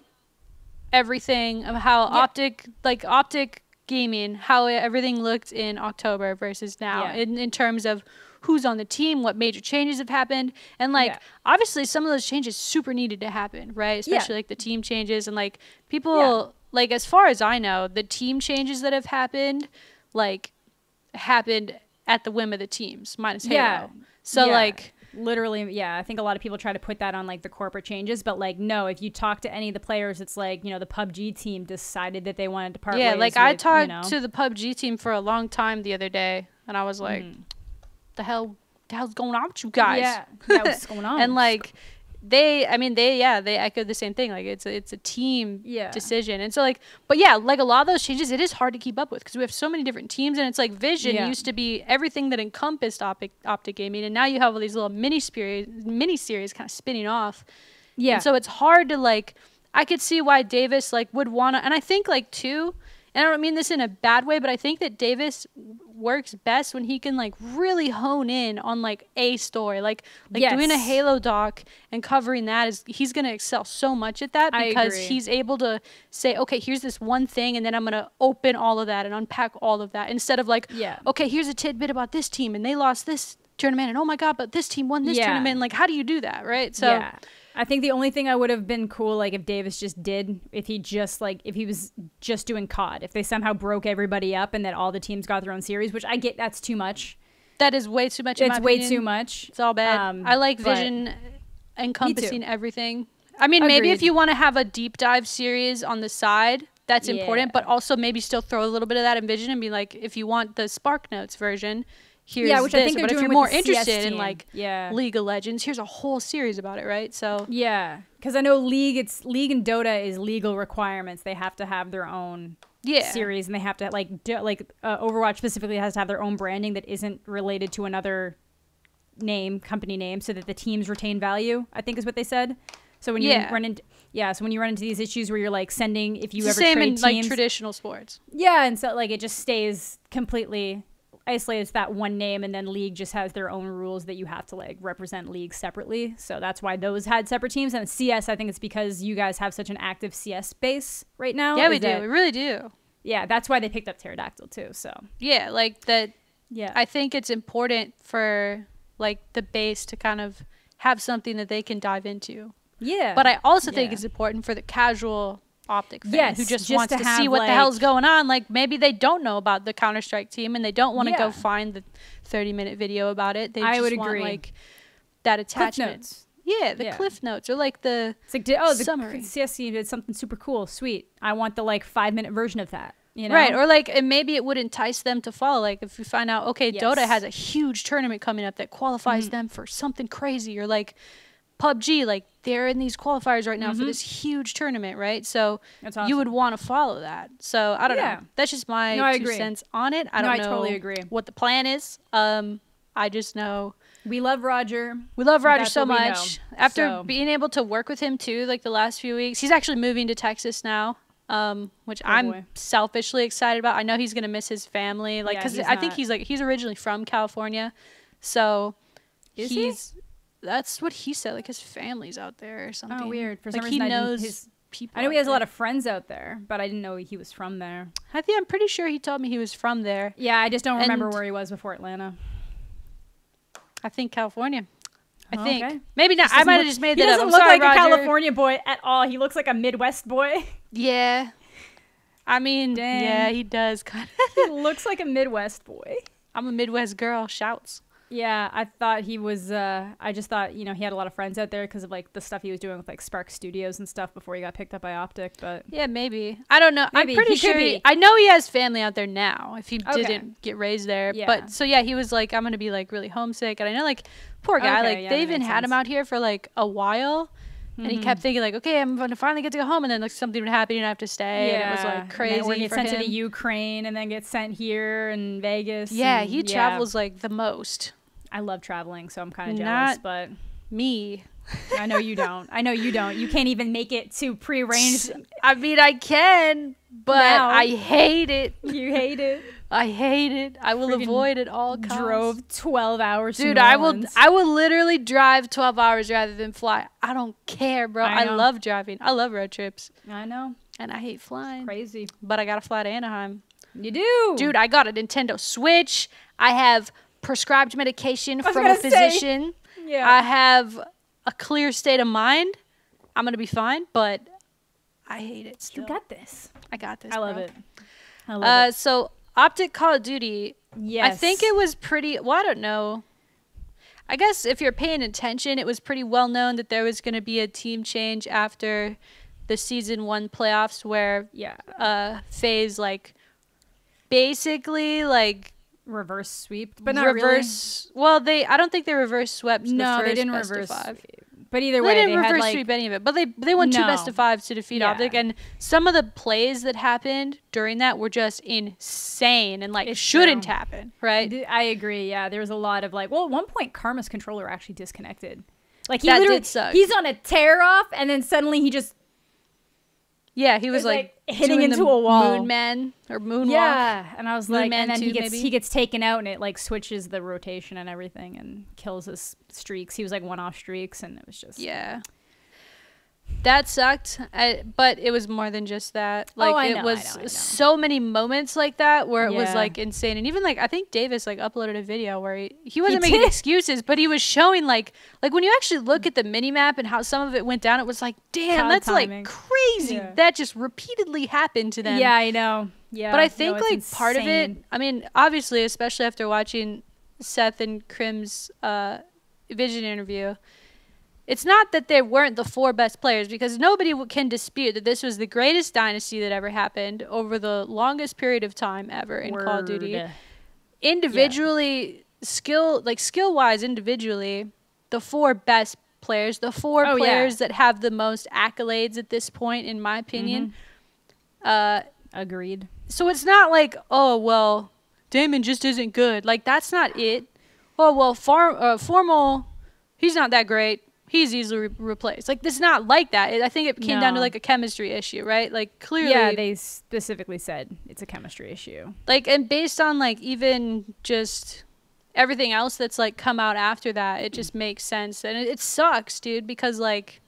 [SPEAKER 1] everything of how OpTic gaming, how everything looked in October versus now in terms of who's on the team, what major changes have happened. And like, obviously some of those changes super needed to happen, right? Especially like the team changes and like people, like as far as I know, the team changes that have happened, like happened at the whim of the teams minus Halo. So like
[SPEAKER 2] literally, I think a lot of people try to put that on like the corporate changes, but like no, if you talk to any of the players, it's like, you know, the PUBG team decided that they wanted to part ways
[SPEAKER 1] like
[SPEAKER 2] with,
[SPEAKER 1] I talked to the PUBG team for a long time the other day, and I was like, the hell's going on with you guys?
[SPEAKER 2] What's going on?
[SPEAKER 1] And like they echoed the same thing. Like it's a team decision. And so like, but like a lot of those changes, it is hard to keep up with because we have so many different teams, and it's like Vision used to be everything that encompassed OpTic gaming, and now you have all these little mini series kind of spinning off. And so it's hard to like, I could see why Davis like would want to, and I think like too, and I don't mean this in a bad way, but I think that Davis works best when he can like really hone in on like a story, like doing a Halo doc and covering that is, he's going to excel so much at that because he's able to say, okay, here's this one thing, and then I'm going to open all of that and unpack all of that, instead of like, okay, here's a tidbit about this team and they lost this tournament, and oh my god, but this team won this tournament. Like, how do you do that, right? So
[SPEAKER 2] I think the only thing I would have been cool, like if Davis just did, if he was just doing COD, if they somehow broke everybody up and that all the teams got their own series, which I get that's too much.
[SPEAKER 1] That is way too much.
[SPEAKER 2] It's way too much.
[SPEAKER 1] It's all bad. I like Vision encompassing everything. I mean, maybe if you want to have a deep dive series on the side, that's important, but also maybe still throw a little bit of that in Vision and be like, if you want the Spark Notes version, here's
[SPEAKER 2] which
[SPEAKER 1] this.
[SPEAKER 2] I think
[SPEAKER 1] but
[SPEAKER 2] they're
[SPEAKER 1] if
[SPEAKER 2] doing
[SPEAKER 1] you're more
[SPEAKER 2] with the
[SPEAKER 1] interested
[SPEAKER 2] CS
[SPEAKER 1] in like League of Legends, here's a whole series about it, right? So
[SPEAKER 2] because I know League and Dota is legal requirements. They have to have their own series, and they have to Overwatch specifically has to have their own branding that isn't related to another company name, so that the teams retain value, I think is what they said. So when you run into these issues where you're like sending, if you ever trade teams,
[SPEAKER 1] like traditional sports,
[SPEAKER 2] and so like it just stays completely isolated to that one name, and then League just has their own rules that you have to like represent League separately. So that's why those had separate teams. And CS, I think it's because you guys have such an active CS base right now.
[SPEAKER 1] Yeah, we do. We really do.
[SPEAKER 2] Yeah, that's why they picked up Pterodactyl too. So
[SPEAKER 1] yeah, like that. Yeah, I think it's important for like the base to kind of have something that they can dive into. Yeah, but I also think it's important for the casual OpTic fan who just wants to see what the hell's going on. Like maybe they don't know about the Counter-Strike team and they don't want to go find the 30-minute video about it. They just want like that attachment. Yeah, the cliff notes or like the summary.
[SPEAKER 2] The CS team did something super cool. Sweet. I want the like 5-minute version of that. You know?
[SPEAKER 1] Right, or like, and maybe it would entice them to follow. Like if you find out, okay, Dota has a huge tournament coming up that qualifies them for something crazy, or like PUBG, like they're in these qualifiers right now for this huge tournament, right? So you would want to follow that. So I don't know. That's just my 2 cents on it. I don't know. I totally agree. What the plan is. I just know
[SPEAKER 2] we love Roger.
[SPEAKER 1] We love Roger so much. After being able to work with him too, like the last few weeks, he's actually moving to Texas now. Which I'm selfishly excited about. I know he's gonna miss his family, like because I think he's originally from California, so that's what he said. Like his family's out there or something.
[SPEAKER 2] Oh, weird. For some
[SPEAKER 1] reason,
[SPEAKER 2] he
[SPEAKER 1] knows his people.
[SPEAKER 2] I know he has a lot of friends out there, but I didn't know he was from there.
[SPEAKER 1] I'm pretty sure he told me he was from there.
[SPEAKER 2] Yeah, I just don't remember where he was before Atlanta.
[SPEAKER 1] I think California. I think maybe not. I might have just made that up.
[SPEAKER 2] He doesn't look like a California boy at all. He looks like a Midwest boy.
[SPEAKER 1] Yeah, I mean, yeah, he does kind of.
[SPEAKER 2] He looks like a Midwest boy.
[SPEAKER 1] I'm a Midwest girl. Shouts.
[SPEAKER 2] Yeah, I thought he was. I just thought he had a lot of friends out there because of like the stuff he was doing with like Spark Studios and stuff before he got picked up by OpTic. But
[SPEAKER 1] yeah, maybe I don't know. Maybe. I'm pretty sure. I know he has family out there now. If he didn't get raised there, but so yeah, he was like, I'm gonna be like really homesick, and I know like poor guy. Like they even had him out here for like a while. And he kept thinking like, okay, I'm going to finally get to go home. And then like something would happen and I have to stay. And it was like crazy for him.
[SPEAKER 2] Get sent to the Ukraine and then get sent here in Vegas.
[SPEAKER 1] Yeah, he travels like the most.
[SPEAKER 2] I love traveling, so I'm kind of jealous. But
[SPEAKER 1] me.
[SPEAKER 2] I know you don't. You can't even make it to prearranged.
[SPEAKER 1] I mean, I can, but now. I hate it.
[SPEAKER 2] You hate it.
[SPEAKER 1] I hate it. I will avoid it all costs.
[SPEAKER 2] Drove 12 hours.
[SPEAKER 1] Dude, I will literally drive 12 hours rather than fly. I don't care, bro. I love driving. I love road trips.
[SPEAKER 2] I know.
[SPEAKER 1] And I hate flying.
[SPEAKER 2] Crazy.
[SPEAKER 1] But I got to fly to Anaheim.
[SPEAKER 2] You do?
[SPEAKER 1] Dude, I got a Nintendo Switch. I have prescribed medication from a physician. Yeah. I have a clear state of mind. I'm going to be fine, but I hate it still.
[SPEAKER 2] You got this.
[SPEAKER 1] I got this,
[SPEAKER 2] I love it. I love it.
[SPEAKER 1] So, OpTic Call of Duty.
[SPEAKER 2] Yes.
[SPEAKER 1] I think it was pretty... Well, I don't know. I guess if you're paying attention, it was pretty well known that there was going to be a team change after the Season 1 playoffs where FaZe, like, basically, like...
[SPEAKER 2] reverse sweep, but not reverse.
[SPEAKER 1] Really. Well, I don't think they reverse swept the first
[SPEAKER 2] they didn't
[SPEAKER 1] best
[SPEAKER 2] reverse
[SPEAKER 1] of 5.
[SPEAKER 2] But either way,
[SPEAKER 1] they didn't reverse sweep any of it. But they won 2 best of 5s to defeat OpTic, and some of the plays that happened during that were just insane and like it shouldn't happen, right?
[SPEAKER 2] I agree. Yeah, there was a lot of like. Well, at one point, Karma's controller actually disconnected. Like he literally, he's on a tear off, and then suddenly he just. Yeah,
[SPEAKER 1] he was like
[SPEAKER 2] hitting into a wall.
[SPEAKER 1] Moonman or moonwalk.
[SPEAKER 2] Yeah, and I was like, and then he gets taken out, and it like switches the rotation and everything, and kills his streaks. He was like 1-off streaks, and it was just
[SPEAKER 1] that sucked. But it was more than just that. Like it was so many moments like that where it was like insane, and even like I think Davis like uploaded a video where he wasn't making excuses, but he was showing like when you actually look at the mini map and how some of it went down, it was like, damn, that's like crazy. That just repeatedly happened to them.
[SPEAKER 2] Yeah, I know. Yeah,
[SPEAKER 1] but I think like insane. Part of it, I mean, obviously, especially after watching Seth and Krim's Vision interview. It's not that they weren't the 4 best players, because nobody can dispute that this was the greatest dynasty that ever happened over the longest period of time ever in Call of Duty. Individually, skill-wise, individually, the 4 best players, the 4 players that have the most accolades at this point, in my opinion.
[SPEAKER 2] Agreed.
[SPEAKER 1] So it's not like, oh, well, Damon just isn't good. Like, that's not it. Oh, well, Formal, he's not that great. He's easily replaced. Like, it's not like that. I think it came down to, like, a chemistry issue, right? Like, clearly...
[SPEAKER 2] Yeah, they specifically said it's a chemistry issue.
[SPEAKER 1] Like, and based on, like, even just everything else that's, like, come out after that, it just makes sense. And it sucks, dude, because, like,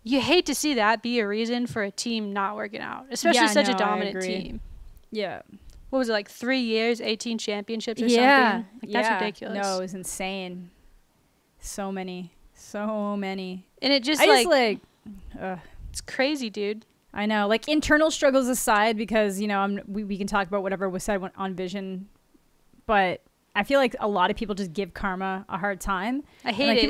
[SPEAKER 1] you hate to see that be a reason for a team not working out. Especially such a dominant team.
[SPEAKER 2] Yeah.
[SPEAKER 1] What was it, like 3 years, 18 championships or something? Like, that's ridiculous.
[SPEAKER 2] No, it was insane. So many. And
[SPEAKER 1] it just it's crazy, dude.
[SPEAKER 2] I know. Like, internal struggles aside, because, you know, we can talk about whatever was said on Vision, but I feel like a lot of people just give Karma a hard time.
[SPEAKER 1] I hate it.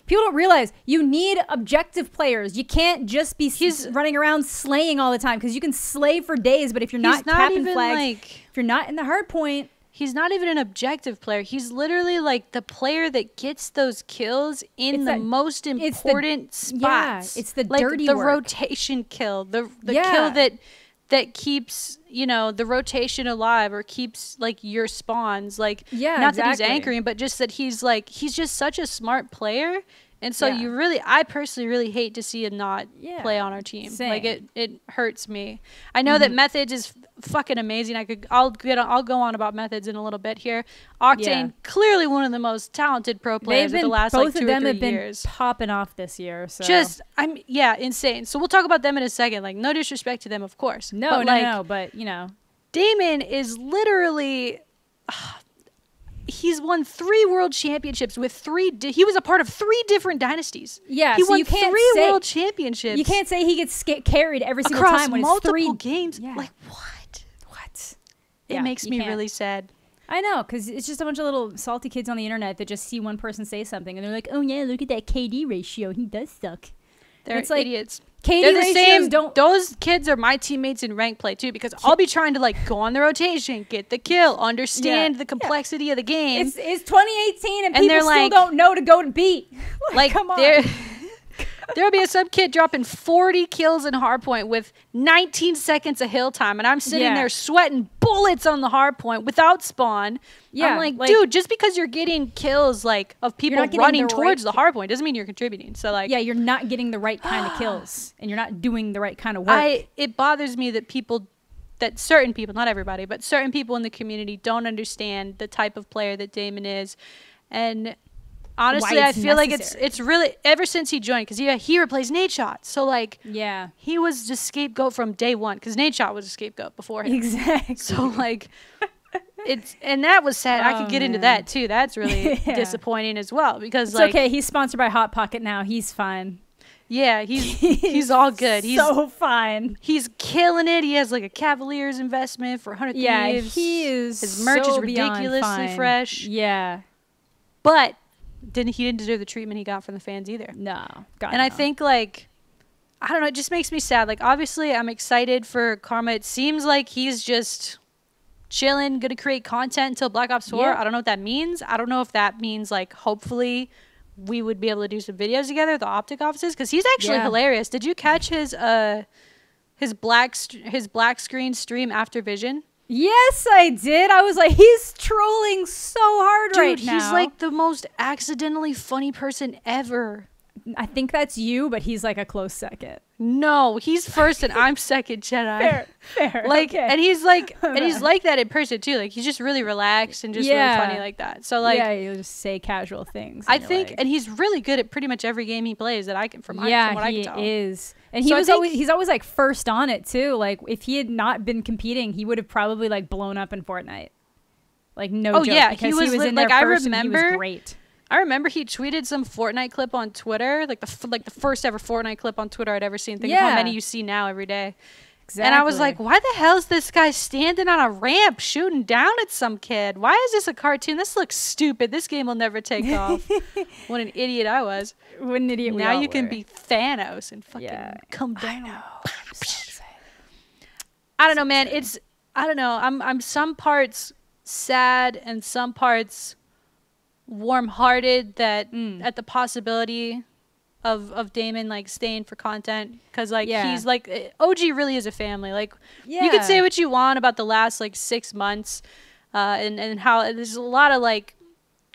[SPEAKER 2] People don't realize you need objective players. You can't just be running around slaying all the time, because you can slay for days, but if you're not tapping flags, if you're not in the hard point...
[SPEAKER 1] He's not even an objective player. He's literally like the player that gets those kills in the most important spots.
[SPEAKER 2] Yeah, it's the dirty
[SPEAKER 1] work. The rotation kill. The kill that keeps, you know, the rotation alive, or keeps like your spawns. Like, not that he's anchoring, but just that he's just such a smart player. And so I personally really hate to see him not play on our team.
[SPEAKER 2] Same.
[SPEAKER 1] Like, it hurts me. I know that Methods is fucking amazing. I'll go on about Methods in a little bit here. Octane, clearly one of the most talented pro players of the last like 2 or 3 years. Both of them have been
[SPEAKER 2] popping off this year. So
[SPEAKER 1] insane. So we'll talk about them in a second. Like, no disrespect to them, of course.
[SPEAKER 2] No, but you know,
[SPEAKER 1] Damon is literally. He's won 3 world championships with 3. He was a part of 3 different dynasties.
[SPEAKER 2] Yeah,
[SPEAKER 1] he won 3 world championships.
[SPEAKER 2] You can't say he gets carried every single
[SPEAKER 1] across
[SPEAKER 2] time when
[SPEAKER 1] multiple
[SPEAKER 2] it's 3
[SPEAKER 1] games.
[SPEAKER 2] Yeah.
[SPEAKER 1] Like, what? It makes me really sad.
[SPEAKER 2] I know, because it's just a bunch of little salty kids on the internet that just see one person say something and they're like, "Oh yeah, look at that KD ratio. He does suck."
[SPEAKER 1] They're idiots.
[SPEAKER 2] KD ratios don't.
[SPEAKER 1] Those kids are my teammates in rank play too, because I'll be trying to like go on the rotation, get the kill, understand the complexity of the game.
[SPEAKER 2] It's 2018 and people still don't know to go to B. Like, come on.
[SPEAKER 1] There'll be some kid dropping 40 kills in hardpoint with 19 seconds of hill time, and I'm sitting there sweating bullets on the hardpoint without spawn. Yeah, I'm like, dude, just because you're getting kills like of people running towards the hardpoint doesn't mean you're contributing. So like,
[SPEAKER 2] you're not getting the right kind of kills, and you're not doing the right kind of work.
[SPEAKER 1] It bothers me that certain people, not everybody, but certain people in the community don't understand the type of player that Damon is, and honestly, I feel like it's really ever since he joined, because he replaced Nate Shot. So like,
[SPEAKER 2] yeah,
[SPEAKER 1] he was just scapegoat from day one, because Nate Shot was a scapegoat before him.
[SPEAKER 2] Exactly.
[SPEAKER 1] So like, and that was sad. I could get into that too. That's really disappointing as well, because
[SPEAKER 2] it's
[SPEAKER 1] like,
[SPEAKER 2] okay. He's sponsored by Hot Pocket now. He's fine.
[SPEAKER 1] Yeah, he's all good. He's
[SPEAKER 2] so fine.
[SPEAKER 1] He's killing it. He has like a Cavaliers investment for 100 Thieves.
[SPEAKER 2] He is.
[SPEAKER 1] His merch
[SPEAKER 2] so
[SPEAKER 1] is ridiculously fresh.
[SPEAKER 2] Yeah,
[SPEAKER 1] but he didn't deserve the treatment he got from the fans either.
[SPEAKER 2] No,
[SPEAKER 1] God, I think like, I don't know. It just makes me sad. Like, obviously, I'm excited for Karma. It seems like he's just chilling, gonna create content until Black Ops 4. I don't know what that means. I don't know if that means like, hopefully we would be able to do some videos together at the OpTic offices, because he's actually hilarious. Did you catch his black screen stream after Vision?
[SPEAKER 2] Yes, I did. I was like, he's trolling so hard right now.
[SPEAKER 1] Dude, he's like the most accidentally funny person ever.
[SPEAKER 2] I think that's you, but he's like a close second.
[SPEAKER 1] No, he's first and I'm second, Jedi.
[SPEAKER 2] Fair.
[SPEAKER 1] Like,
[SPEAKER 2] okay.
[SPEAKER 1] and he's like that in person too. Like, he's just really relaxed and just really funny like that. So like,
[SPEAKER 2] he'll just say casual things.
[SPEAKER 1] I think, like, and he's really good at pretty much every game he plays that I can from what I can tell.
[SPEAKER 2] He is. And he's always like first on it too. Like, if he had not been competing, he would have probably like blown up in Fortnite. Like, no joke.
[SPEAKER 1] Yeah, he was in there
[SPEAKER 2] like,
[SPEAKER 1] first. I remember.
[SPEAKER 2] And he was great.
[SPEAKER 1] I remember he tweeted some Fortnite clip on Twitter, like the first ever Fortnite clip on Twitter I'd ever seen. Think of how many you see now every day. Exactly. And I was like, why the hell is this guy standing on a ramp shooting down at some kid? Why is this a cartoon? This looks stupid. This game will never take off. What an idiot I was.
[SPEAKER 2] What an idiot
[SPEAKER 1] now you can be Thanos and fucking come down.
[SPEAKER 2] I know. I'm so excited.
[SPEAKER 1] I don't know, man. I don't know. I'm some parts sad and some parts warm-hearted that at the possibility of Damon like staying for content, because like he's like, OG really is a family. Like, you could say what you want about the last like 6 months and how there's a lot of like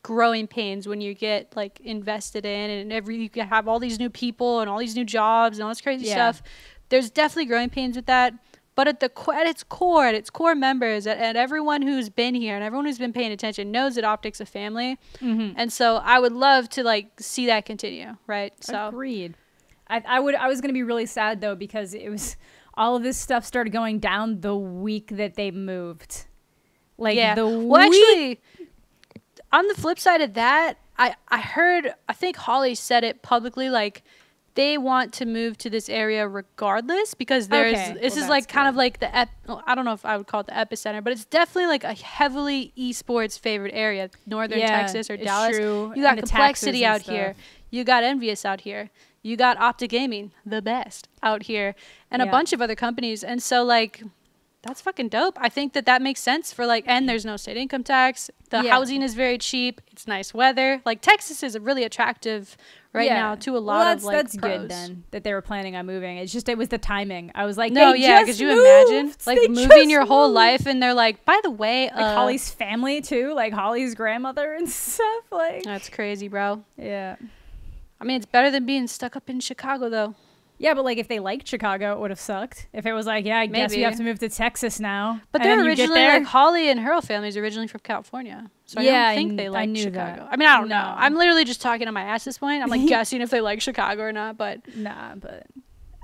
[SPEAKER 1] growing pains when you get like invested in, and you can have all these new people and all these new jobs and all this crazy stuff. There's definitely growing pains with that. But at its core members, and everyone who's been here and everyone who's been paying attention knows that OpTic's a family. And so I would love to like see that continue, right? So
[SPEAKER 2] agreed. I was gonna be really sad though, because it was all of this stuff started going down the week that they moved. Like
[SPEAKER 1] actually, on the flip side of that, I think Holly said it publicly, like, they want to move to this area regardless, because this is like kind of like I don't know if I would call it the epicenter, but it's definitely like a heavily esports favorite area. Northern Texas or Dallas.
[SPEAKER 2] True.
[SPEAKER 1] You got Complexity out here. You got Envious out here. You got OpTic Gaming, the best, out here, and a bunch of other companies. And so like, that's fucking dope. I think that makes sense for like, and there's no state income tax. The housing is very cheap. It's nice weather. Like, Texas is really attractive right now to a lot of like
[SPEAKER 2] that's
[SPEAKER 1] pros.
[SPEAKER 2] Good then that they were planning on moving. It's just, it was the timing. I was like,
[SPEAKER 1] could you imagine like moving your whole life and they're like, by the way,
[SPEAKER 2] like Holly's family too, like Holly's grandmother and stuff. Like,
[SPEAKER 1] that's crazy, bro.
[SPEAKER 2] Yeah.
[SPEAKER 1] I mean, it's better than being stuck up in Chicago though.
[SPEAKER 2] Yeah, but like, if they liked Chicago, it would have sucked. If it was like, I guess you have to move to Texas now.
[SPEAKER 1] But they're originally, like, Holly and her family is originally from California. So I don't think they like Chicago. I mean, I don't know. I'm literally just talking on my ass at this point. I'm like guessing if they like Chicago or not. But
[SPEAKER 2] but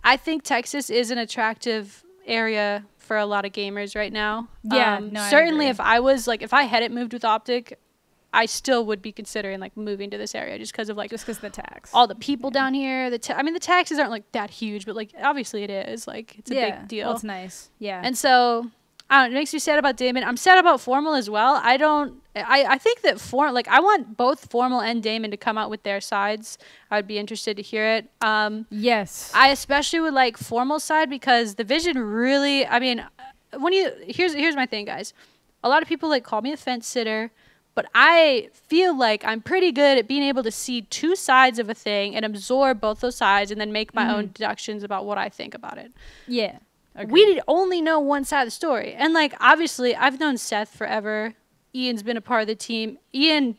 [SPEAKER 1] I think Texas is an attractive area for a lot of gamers right now.
[SPEAKER 2] Yeah,
[SPEAKER 1] certainly if I hadn't moved with OpTic, I still would be considering like moving to this area just because of like
[SPEAKER 2] the tax,
[SPEAKER 1] all the people down here. I mean, the taxes aren't like that huge, but like obviously it is. Like, it's a big deal.
[SPEAKER 2] Well, it's nice. Yeah.
[SPEAKER 1] And so I don't know, it makes me sad about Damon. I'm sad about Formal as well. I think that I want both Formal and Damon to come out with their sides. I would be interested to hear it.
[SPEAKER 2] Yes.
[SPEAKER 1] I especially would like Formal's side, because the vision really, I mean, here's my thing, guys. A lot of people like call me a fence sitter, but I feel like I'm pretty good at being able to see two sides of a thing and absorb both those sides and then make my own deductions about what I think about it.
[SPEAKER 2] Yeah.
[SPEAKER 1] We only know one side of the story. And like, obviously, I've known Seth forever. Ian's been a part of the team. Ian,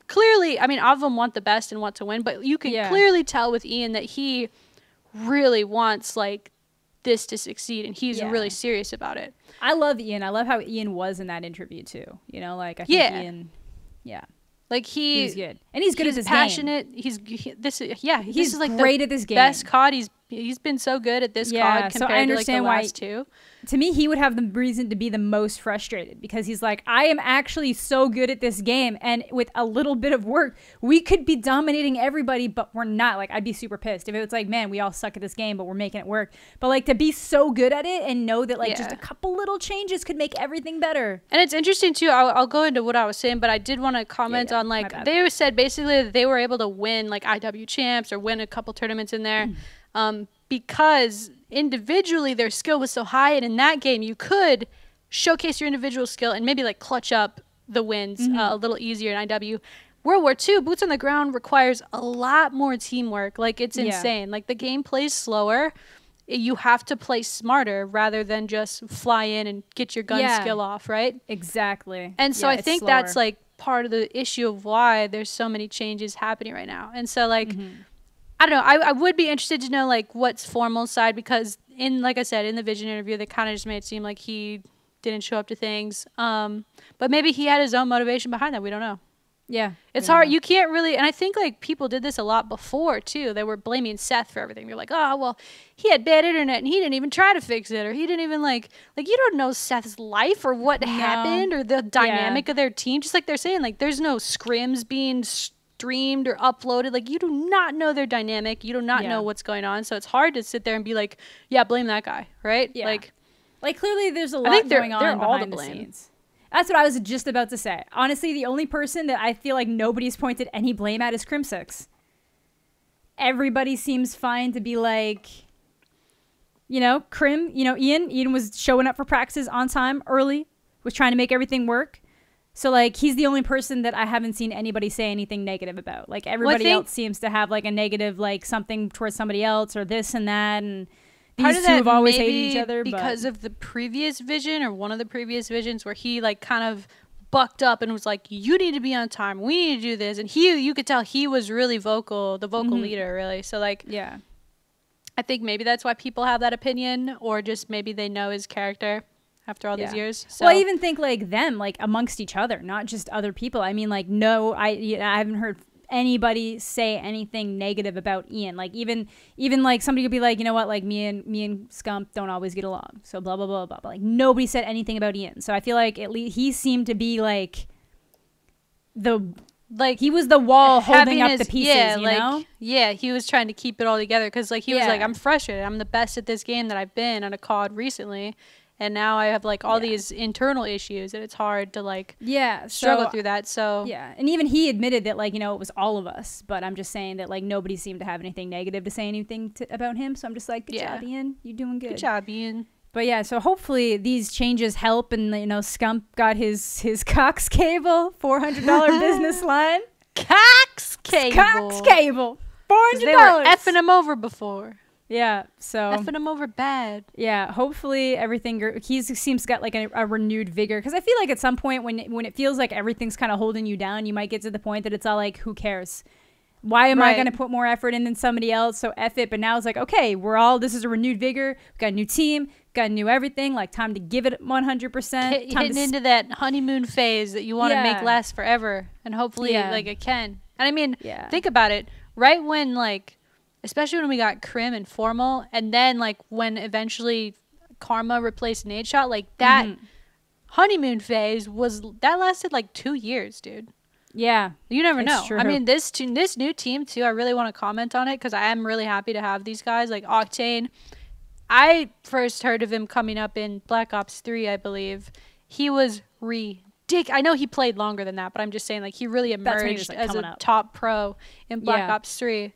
[SPEAKER 1] clearly, I mean, all of them want the best and want to win, but you can clearly tell with Ian that he really wants like this to succeed, and he's really serious about it.
[SPEAKER 2] I love Ian. I love how Ian was in that interview too. You know, like, I think Ian,
[SPEAKER 1] Like
[SPEAKER 2] he's good, and he's good at this
[SPEAKER 1] passionate.
[SPEAKER 2] Game.
[SPEAKER 1] He's this is like
[SPEAKER 2] great
[SPEAKER 1] the
[SPEAKER 2] at this game.
[SPEAKER 1] Best COD he's been so good at this COD compared
[SPEAKER 2] so I understand
[SPEAKER 1] to like the last two.
[SPEAKER 2] To me, he would have the reason to be the most frustrated because he's like, I am actually so good at this game, and with a little bit of work, we could be dominating everybody, but we're not. Like, I'd be super pissed if it was like, man, we all suck at this game, but we're making it work. But like to be so good at it and know that like just a couple little changes could make everything better.
[SPEAKER 1] And it's interesting too. I'll go into what I was saying, but I did want to comment on like they said basically that they were able to win like IW champs or win a couple tournaments in there. Because individually their skill was so high, and in that game you could showcase your individual skill and maybe like clutch up the wins a little easier in IW. World War II, boots on the ground requires a lot more teamwork. Like it's insane. Like the game plays slower. You have to play smarter rather than just fly in and get your gun skill off, right?
[SPEAKER 2] Exactly.
[SPEAKER 1] And so I think that's like part of the issue of why there's so many changes happening right now. And so like I don't know. I would be interested to know like what's Formal's side, because like I said, in the Vision interview, they kind of just made it seem like he didn't show up to things. But maybe he had his own motivation behind that. We don't know.
[SPEAKER 2] Yeah.
[SPEAKER 1] It's hard. You can't really, and I think like people did this a lot before too. They were blaming Seth for everything. They're like, oh, well, he had bad internet and he didn't even try to fix it, or he didn't even like you don't know Seth's life or what happened or the dynamic of their team. Just like they're saying, like there's no scrims being streamed or uploaded. Like you do not know their dynamic. You do not know what's going on. So it's hard to sit there and be like, yeah, blame that guy, right?
[SPEAKER 2] Yeah. Like clearly there's a lot going on behind the scenes. That's what I was just about to say. Honestly, the only person that I feel like nobody's pointed any blame at is Crim6. Everybody seems fine to be like, you know, Crim, you know, Ian was showing up for practices on time, early, was trying to make everything work. So, like, he's the only person that I haven't seen anybody say anything negative about. Like, everybody else seems to have, like, a negative, like, something towards somebody else or this and that. And these two have always hated each other.
[SPEAKER 1] Because of the previous Vision or one of the previous Visions where he, like, kind of bucked up and was like, you need to be on time. We need to do this. And you could tell he was really vocal, the vocal leader, really. So, like,
[SPEAKER 2] yeah,
[SPEAKER 1] I think maybe that's why people have that opinion, or just maybe they know his character after all these years. So.
[SPEAKER 2] Well, I even think like them, like amongst each other, not just other people. I mean, like, no, I haven't heard anybody say anything negative about Ian. Like even like somebody could be like, you know what, like me and Scump don't always get along. So blah, blah, blah, blah. But like nobody said anything about Ian. So I feel like at least he seemed to be like he was the wall holding up the pieces, you know?
[SPEAKER 1] Yeah, he was trying to keep it all together. Cause like he was like, I'm frustrated. I'm the best at this game that I've been on a COD recently. And now I have like all these internal issues, and it's hard to like struggle through that. So
[SPEAKER 2] and even he admitted that like, you know, it was all of us. But I'm just saying that like nobody seemed to have anything negative to say about him. So I'm just like, good job, Ian. You're doing good.
[SPEAKER 1] Good job, Ian.
[SPEAKER 2] But yeah, so hopefully these changes help, and you know, Scump got his Cox cable, $400 business line.
[SPEAKER 1] Cox cable.
[SPEAKER 2] $400.
[SPEAKER 1] They were effing him over before.
[SPEAKER 2] Yeah, so
[SPEAKER 1] effing him over bad.
[SPEAKER 2] Yeah, hopefully everything. He seems got like a renewed vigor, because I feel like at some point when it feels like everything's kind of holding you down, you might get to the point that it's all like, who cares? Why am I going to put more effort in than somebody else? So F it. But now it's like, okay, this is a renewed vigor. We've got a new team, got new everything. Like, time to give it 100%.
[SPEAKER 1] Hitting into that honeymoon phase that you want to make last forever, and hopefully like it can. And I mean, think about it. Right when like. Especially when we got Crim and Formal, and then like when eventually Karma replaced Nadeshot, like that honeymoon phase lasted like 2 years, dude.
[SPEAKER 2] Yeah,
[SPEAKER 1] you never know. True. I mean, this new team too. I really want to comment on it because I am really happy to have these guys like Octane. I first heard of him coming up in Black Ops 3, I believe. He was ridiculous. I know he played longer than that, but I'm just saying like he really emerged as a top pro in Black Ops 3.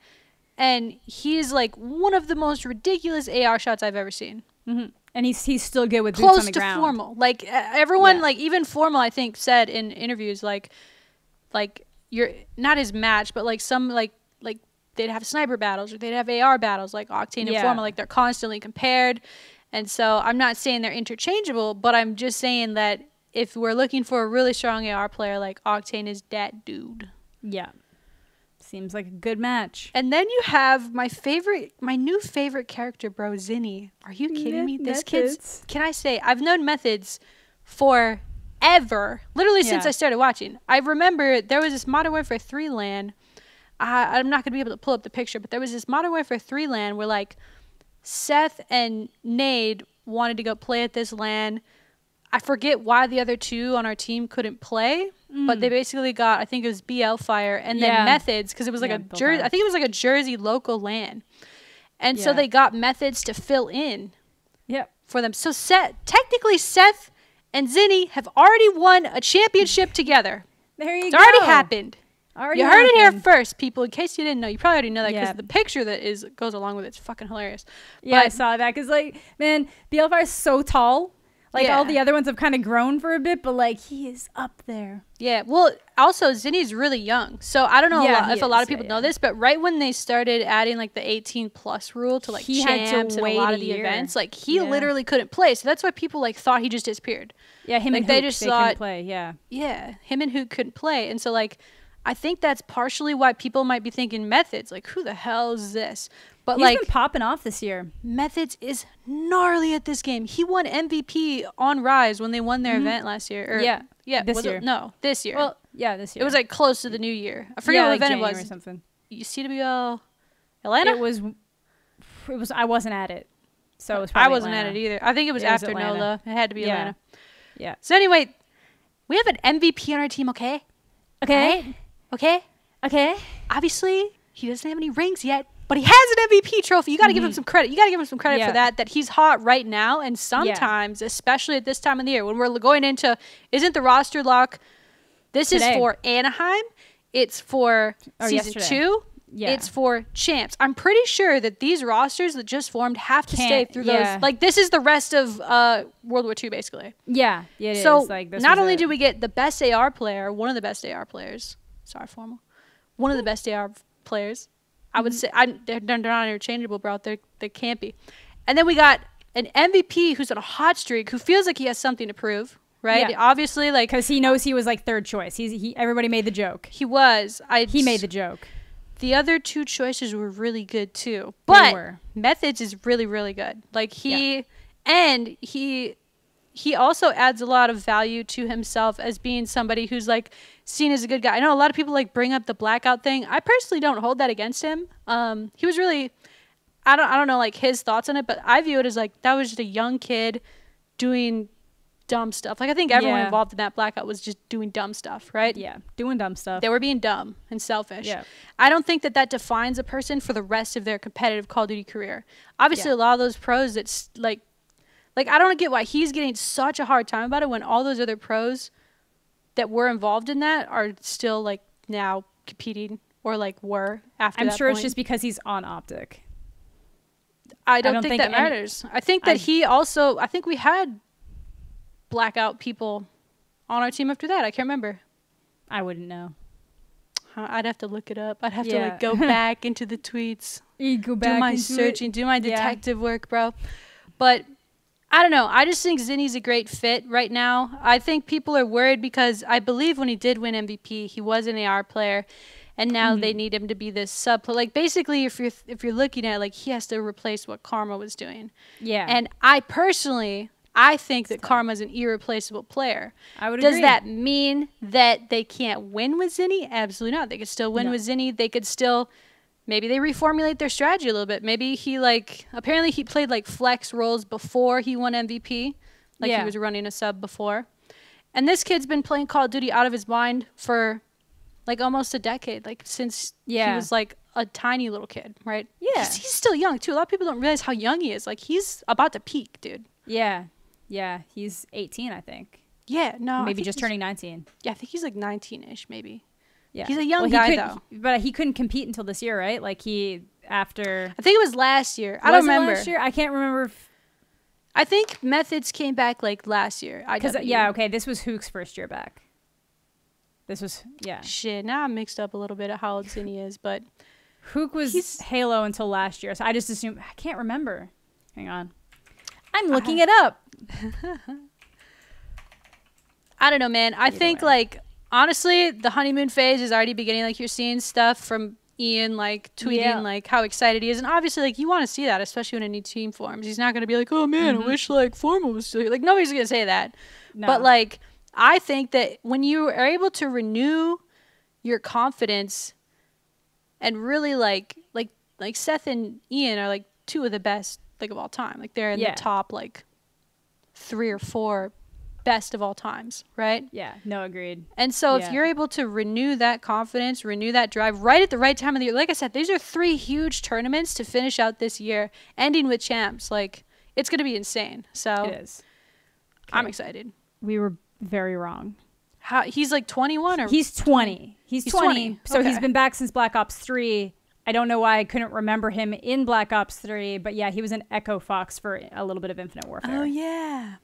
[SPEAKER 1] And he's like one of the most ridiculous AR shots I've ever seen.
[SPEAKER 2] And he's still good with boots on the ground.
[SPEAKER 1] Close to Formal. Like everyone, like even Formal, I think said in interviews, like you're not his match, but like some like they'd have sniper battles or they'd have AR battles, like Octane and Formal, like they're constantly compared. And so I'm not saying they're interchangeable, but I'm just saying that if we're looking for a really strong AR player, like Octane is that dude.
[SPEAKER 2] Yeah. Seems like a good match.
[SPEAKER 1] And then you have my new favorite character, bro, Zinni. Are you kidding me? This kid's, can I say, I've known Methods for forever, literally since I started watching. I remember there was this Modern Warfare 3 LAN. I'm not going to be able to pull up the picture, but there was this Modern Warfare 3 LAN where like Seth and Nade wanted to go play at this LAN. I forget why the other two on our team couldn't play, but they basically got, I think it was BL Fire and then Methods, because it was like a Jersey, I think it was like a Jersey local LAN. And so they got Methods to fill in for them. So technically Seth and Zinni have already won a championship together.
[SPEAKER 2] There you
[SPEAKER 1] go.
[SPEAKER 2] It's
[SPEAKER 1] already happened. You heard it here first, people. In case you didn't know, you probably already know that because the picture that goes along with it's fucking hilarious.
[SPEAKER 2] Yeah, I saw that because, like, man, BL Fire is so tall. Like, all the other ones have kind of grown for a bit, but, like, he is up there. Yeah,
[SPEAKER 1] well, also, Zinni's really young. So, I don't know if a lot of people know this, but right when they started adding, like, the 18-plus rule to, like, champs and a lot of the events, like, he literally couldn't play. So, that's why people, like, thought he just disappeared.
[SPEAKER 2] Yeah, him and Hook, they couldn't play,
[SPEAKER 1] Yeah, him and Hook couldn't play. And so, like, I think that's partially why people might be thinking Methods. Like, who the hell is this? But
[SPEAKER 2] he's been popping off this year.
[SPEAKER 1] Methods is gnarly at this game. He won MVP on Rise when they won their event last year.
[SPEAKER 2] This year.
[SPEAKER 1] This year.
[SPEAKER 2] Well, this year.
[SPEAKER 1] It was like close to the new year. I forget what event it was.
[SPEAKER 2] Or something.
[SPEAKER 1] CWL Atlanta?
[SPEAKER 2] It was. I wasn't at it, so it was.
[SPEAKER 1] I wasn't
[SPEAKER 2] Atlanta.
[SPEAKER 1] at it either. I think it was after NOLA. It had to be Atlanta.
[SPEAKER 2] Yeah.
[SPEAKER 1] So anyway, we have an MVP on our team. Okay.
[SPEAKER 2] Okay.
[SPEAKER 1] Obviously, he doesn't have any rings yet. But he has an MVP trophy. You got to give him some credit. You got to give him some credit for that he's hot right now. And sometimes, especially at this time of the year, when we're going into, isn't the roster lock, this is for Anaheim. It's for Season 2. Yeah. It's for champs. I'm pretty sure that these rosters that just formed have to stay through those. Like, this is the rest of World War II, basically.
[SPEAKER 2] Yeah, it is.
[SPEAKER 1] So,
[SPEAKER 2] like,
[SPEAKER 1] not only did we get the best AR player, one of the best AR players. Sorry, formal. One of the best AR players. I would say they're not interchangeable, bro. They can't be. And then we got an MVP who's on a hot streak, who feels like he has something to prove, right? Yeah. Obviously, like,
[SPEAKER 2] because he knows he was like third choice. Everybody made the joke.
[SPEAKER 1] He was.
[SPEAKER 2] He made the joke.
[SPEAKER 1] The other two choices were really good too, but Methods is really, really good. Like he also adds a lot of value to himself as being somebody who's like seen as a good guy. I know a lot of people like bring up the blackout thing. I personally don't hold that against him. He was really, I don't know like his thoughts on it, but I view it as like that was just a young kid doing dumb stuff. Like I think everyone involved in that blackout was just doing dumb stuff, right?
[SPEAKER 2] Yeah, doing dumb stuff.
[SPEAKER 1] They were being dumb and selfish. Yeah. I don't think that defines a person for the rest of their competitive Call of Duty career. Obviously, a lot of those pros, it's like I don't get why he's getting such a hard time about it when all those other pros that were involved in that are still like now competing or like were after that
[SPEAKER 2] sure point. It's just because he's on OpTic.
[SPEAKER 1] I don't think that matters. I think that I think we had blackout people on our team after that. I can't remember.
[SPEAKER 2] I wouldn't know.
[SPEAKER 1] I'd have to look it up. I'd have to like go back into the tweets.
[SPEAKER 2] Go back,
[SPEAKER 1] do my searching, do my detective work, bro. But I don't know. I just think Zinni's a great fit right now. I think people are worried because I believe when he did win MVP, he was an AR player, and now they need him to be this sub. Like basically, if you're looking at it, like he has to replace what Karma was doing. Yeah. And I think that Karma's an irreplaceable player.
[SPEAKER 2] I would agree.
[SPEAKER 1] Does that mean that they can't win with Zinni? Absolutely not. They could still win with Zinni. They could still. Maybe they reformulate their strategy a little bit. Maybe apparently he played like flex roles before he won MVP. Like he was running a sub before. And this kid's been playing Call of Duty out of his mind for like almost a decade. Like since he was like a tiny little kid, right? Yeah. He's still young too. A lot of people don't realize how young he is. Like he's about to peak, dude.
[SPEAKER 2] Yeah. Yeah. He's 18, I think.
[SPEAKER 1] Yeah. No.
[SPEAKER 2] Maybe just turning 19.
[SPEAKER 1] Yeah. I think he's like 19-ish maybe. Yeah. He's a young guy, though.
[SPEAKER 2] But he couldn't compete until this year, right? Like, after...
[SPEAKER 1] I think it was last year. I don't remember.
[SPEAKER 2] Last year? I can't remember.
[SPEAKER 1] I think Methods came back, like, last year.
[SPEAKER 2] Okay, this was Hook's first year back. This was,
[SPEAKER 1] Shit, now I'm mixed up a little bit of how old Zinni is, but...
[SPEAKER 2] Hook was Halo until last year, so I just assumed... I can't remember. Hang on. I'm looking it up.
[SPEAKER 1] I don't know, man. I think, like... Honestly, the honeymoon phase is already beginning. Like, you're seeing stuff from Ian, like, tweeting, like, how excited he is. And obviously, like, you want to see that, especially when a new team forms. He's not going to be like, oh, man, I wish, like, Formal was still here. Like, nobody's going to say that. No. But, like, I think that when you are able to renew your confidence and really like Seth and Ian are like two of the best like of all time. Like they're in the top like 3 or 4 best of all times, right?
[SPEAKER 2] Yeah, no, agreed.
[SPEAKER 1] And so if you're able to renew that confidence, renew that drive right at the right time of the year, like I said, these are 3 huge tournaments to finish out this year, ending with champs. Like it's going to be insane. So
[SPEAKER 2] it is. Okay.
[SPEAKER 1] I'm excited.
[SPEAKER 2] We were very wrong.
[SPEAKER 1] He's like 21 or
[SPEAKER 2] he's 20. He's 20. So
[SPEAKER 1] okay.
[SPEAKER 2] He's been back since Black Ops 3. I don't know why I couldn't remember him in Black Ops 3, but yeah, he was an Echo Fox for a little bit of Infinite Warfare.
[SPEAKER 1] Oh yeah.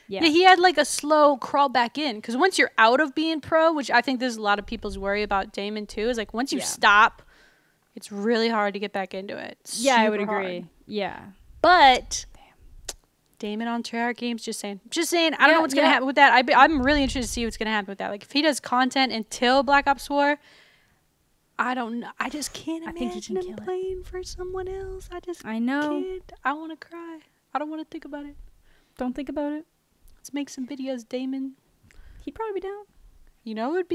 [SPEAKER 1] Yeah, he had like a slow crawl back in because once you're out of being pro, which I think there's a lot of people's worry about Damon too, is like once you stop, it's really hard to get back into it.
[SPEAKER 2] Yeah, I would agree. Hard. Yeah.
[SPEAKER 1] But Damon on Treyarch Games, just saying. I don't know what's going to happen with that. I'm really interested to see what's going to happen with that. Like if he does content until Black Ops 4, I don't know. I just can't imagine him playing for someone else. I know. Can't. I want to cry. I don't want to think about it.
[SPEAKER 2] Don't think about it.
[SPEAKER 1] Let's make some videos, Damon.
[SPEAKER 2] He'd probably be down.
[SPEAKER 1] You know, what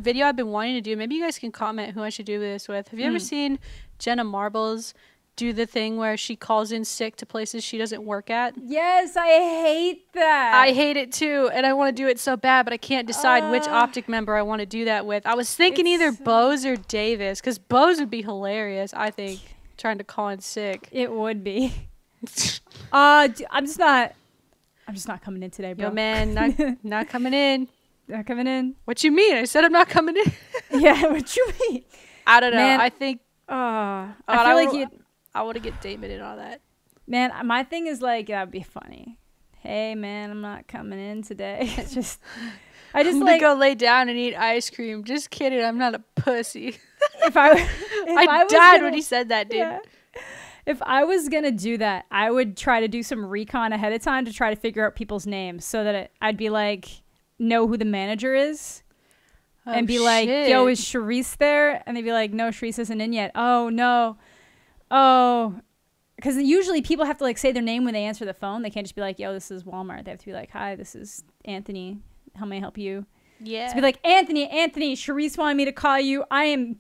[SPEAKER 1] video I've been wanting to do? Maybe you guys can comment who I should do this with. Have you ever seen Jenna Marbles do the thing where she calls in sick to places she doesn't work at?
[SPEAKER 2] Yes, I hate that.
[SPEAKER 1] I hate it too, and I want to do it so bad, but I can't decide which OpTic member I want to do that with. I was thinking either Bose or Davis, because Bose would be hilarious, I think, trying to call in sick.
[SPEAKER 2] It would be. I'm just not coming in today, bro.
[SPEAKER 1] Yo, man, not coming in.
[SPEAKER 2] Not coming in.
[SPEAKER 1] What you mean? I said I'm not coming in.
[SPEAKER 2] Yeah, what you mean?
[SPEAKER 1] I don't know.
[SPEAKER 2] Man,
[SPEAKER 1] I think.
[SPEAKER 2] I feel like
[SPEAKER 1] I want to get Damon in all that.
[SPEAKER 2] Man, my thing is like that'd be funny. Hey, man, I'm not coming in today. It's just, I'm
[SPEAKER 1] gonna go lay down and eat ice cream. Just kidding. I'm not a pussy.
[SPEAKER 2] I
[SPEAKER 1] died when he said that, dude.
[SPEAKER 2] Yeah. If I was going to do that, I would try to do some recon ahead of time to try to figure out people's names so that I'd be like, know who the manager is and be like, yo, is Charisse there? And they'd be like, no, Charisse isn't in yet. Oh, no. Oh, because usually people have to like say their name when they answer the phone. They can't just be like, yo, this is Walmart. They have to be like, hi, this is Anthony. How may I help you?
[SPEAKER 1] Yeah.
[SPEAKER 2] To be like, Anthony, Charisse wanted me to call you. I am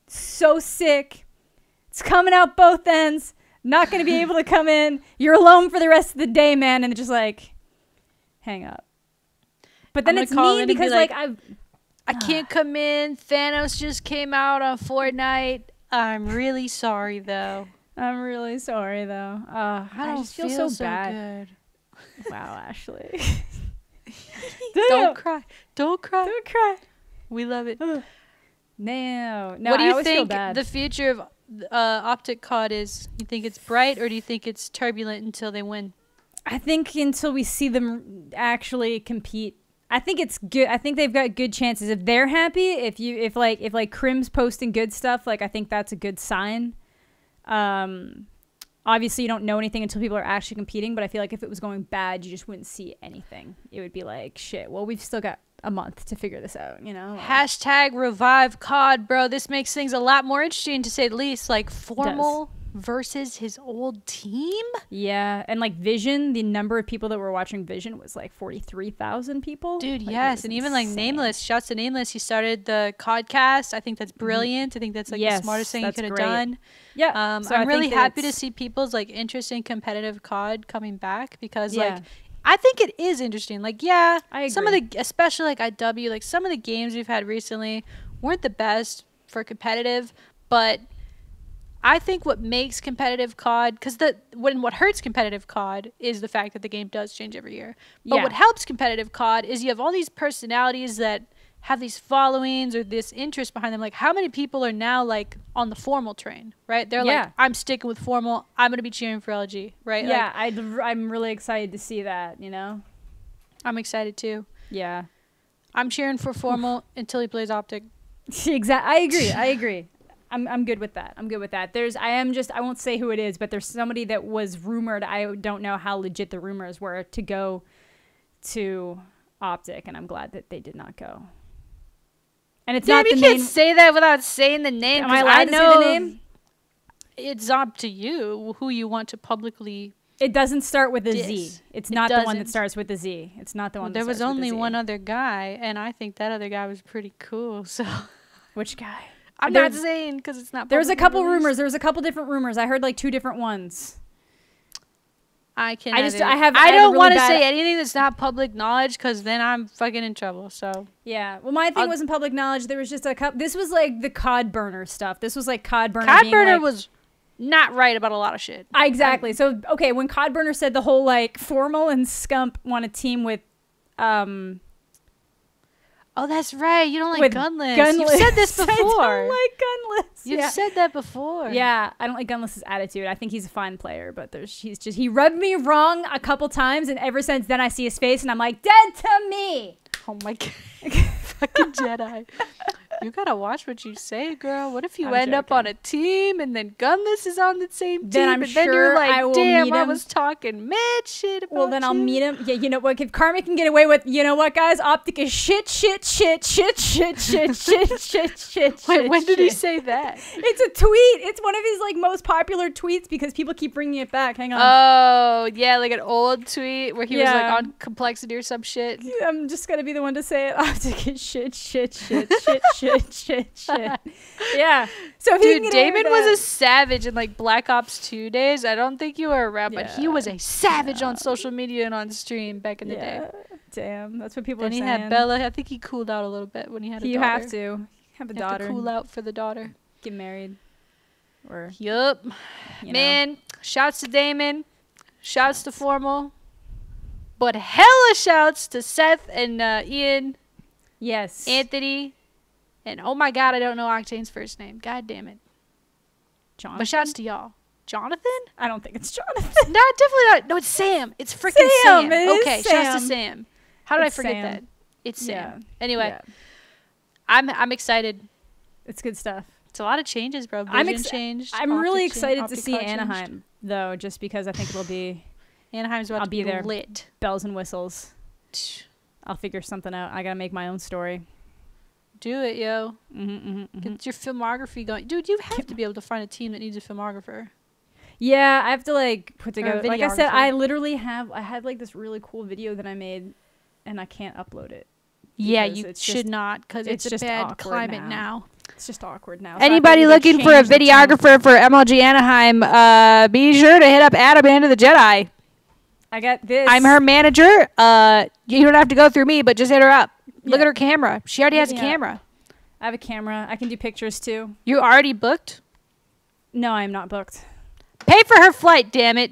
[SPEAKER 2] so sick. It's coming out both ends. Not going to be able to come in. You're alone for the rest of the day, man. And they're just like, hang up. But then it's me because like
[SPEAKER 1] I can't come in. Thanos just came out on Fortnite. I'm really sorry, though.
[SPEAKER 2] I just feel so bad. Good. Wow, Ashley.
[SPEAKER 1] Don't cry. Don't cry. We love it.
[SPEAKER 2] No.
[SPEAKER 1] What do you think the future of OpTic COD is? You think it's bright, or do you think it's turbulent until they win?
[SPEAKER 2] I think until we see them actually compete. I think it's good. I think they've got good chances if they're happy. If like Crim's posting good stuff, like I think that's a good sign. Obviously you don't know anything until people are actually competing, but I feel like if it was going bad, you just wouldn't see anything. It would be like, shit, well, we've still got a month to figure this out, you know?
[SPEAKER 1] Hashtag revive COD, bro. This makes things a lot more interesting, to say the least. Like Formal versus his old team.
[SPEAKER 2] Yeah, and like Vision, the number of people that were watching Vision was like 43,000 people.
[SPEAKER 1] Dude, like, yes, and even like Nameless. Shouts to Nameless. He started the CODcast. I think that's brilliant. I think that's like the smartest thing he could have done.
[SPEAKER 2] Yeah,
[SPEAKER 1] so I'm really happy to see people's like interest in competitive COD coming back, because like I think it is interesting. Like, I agree. Some of the, especially like IW, like some of the games we've had recently weren't the best for competitive, but I think what makes competitive COD, because what hurts competitive COD is the fact that the game does change every year. But what helps competitive COD is you have all these personalities that have these followings or this interest behind them. Like, how many people are now like on the Formal train, right? They're like, I'm sticking with Formal. I'm going to be cheering for LG, right?
[SPEAKER 2] Yeah, like, I'm really excited to see that, you know?
[SPEAKER 1] I'm excited too.
[SPEAKER 2] Yeah.
[SPEAKER 1] I'm cheering for Formal until he plays OpTic.
[SPEAKER 2] Exactly. I agree. I'm good with that. I won't say who it is, but there's somebody that was rumored. I don't know how legit the rumors were to go to OpTic, and I'm glad that they did not go. And it's not the name. You can't
[SPEAKER 1] say that without saying the name.
[SPEAKER 2] Am I allowed to say the name?
[SPEAKER 1] It's up to you who you want to publicly
[SPEAKER 2] It doesn't start with a Z. It's not the one that starts with a Z. It's not the one.
[SPEAKER 1] There was only one other guy, and I think that other guy was pretty cool. So,
[SPEAKER 2] which guy?
[SPEAKER 1] I'm not saying because it's not.
[SPEAKER 2] There was a couple rumors. There was a couple different rumors. I heard like 2 different ones.
[SPEAKER 1] I don't want to say anything that's not public knowledge because then I'm fucking in trouble. So
[SPEAKER 2] yeah, well, my thing wasn't public knowledge. There was just a couple. This was like the cod burner stuff. This was like cod burner.
[SPEAKER 1] Cod burner was not right about a lot of shit.
[SPEAKER 2] Exactly. So okay, when cod burner said the whole like Formal and Scump want to team with,
[SPEAKER 1] oh, that's right. You don't like Gunless. You've said this before.
[SPEAKER 2] I don't like Gunless.
[SPEAKER 1] You've said that before.
[SPEAKER 2] Yeah, I don't like Gunless's attitude. I think he's a fine player, but he rubbed me wrong a couple times, and ever since then I see his face, and I'm like, dead to me.
[SPEAKER 1] Oh my god, fucking Jedi. You gotta watch what you say, girl. What if you end up on a team and then Gunless is on the same team?
[SPEAKER 2] Then you're like, damn,
[SPEAKER 1] I was talking mad shit about
[SPEAKER 2] then I'll meet him. Yeah, you know what? If Karma can get away with, you know what, guys? OpTic is shit. Wait,
[SPEAKER 1] when did he say that?
[SPEAKER 2] It's a tweet. It's one of his like most popular tweets because people keep bringing it back. Hang on.
[SPEAKER 1] Oh, yeah, like an old tweet where he was like on Complexity or some shit.
[SPEAKER 2] I'm just gonna be the one to say it. OpTic is shit. Yeah. So
[SPEAKER 1] dude, Damon was a savage in like Black Ops 2 days. I don't think you were around, but he was a savage on social media and on stream back in the day.
[SPEAKER 2] Damn, that's what people are saying.
[SPEAKER 1] And he had Bella. I think he cooled out a little bit when he had a daughter.
[SPEAKER 2] You have to have a daughter.
[SPEAKER 1] Have to cool out for the daughter.
[SPEAKER 2] Get married. Or
[SPEAKER 1] yup. Man, shouts to Damon. Shouts to Formal. But hella shouts to Seth and Ian.
[SPEAKER 2] Yes.
[SPEAKER 1] Anthony. And oh my god, I don't know Octane's first name. God damn it.
[SPEAKER 2] Jonathan?
[SPEAKER 1] But shouts to y'all. Jonathan?
[SPEAKER 2] I don't think it's Jonathan.
[SPEAKER 1] No, definitely not. No, it's Sam. It's freaking Sam. Okay, shouts to Sam. How did I forget that? It's Sam. Yeah. Anyway, I'm excited.
[SPEAKER 2] It's good stuff.
[SPEAKER 1] It's a lot of changes, bro. Vision changed.
[SPEAKER 2] I'm really excited to see Anaheim, though, just because I think it'll be...
[SPEAKER 1] Anaheim's about to be there. Lit.
[SPEAKER 2] Bells and whistles. I'll figure something out. I gotta make my own story.
[SPEAKER 1] Do it, yo. Get your filmography going. Dude, you have to be able to find a team that needs a filmographer.
[SPEAKER 2] Yeah, I have to like put together. Like I said, I had like this really cool video that I made, and I can't upload it.
[SPEAKER 1] Yeah, you should not because it's a bad climate now.
[SPEAKER 2] It's just awkward now.
[SPEAKER 1] Anybody looking for a videographer for MLG Anaheim, be sure to hit up Adam into the Jedi.
[SPEAKER 2] I got this.
[SPEAKER 1] I'm her manager. You don't have to go through me, but just hit her up. Look at her camera. She already has a camera.
[SPEAKER 2] I have a camera. I can do pictures too.
[SPEAKER 1] You already booked?
[SPEAKER 2] No, I am not booked.
[SPEAKER 1] Pay for her flight, damn it.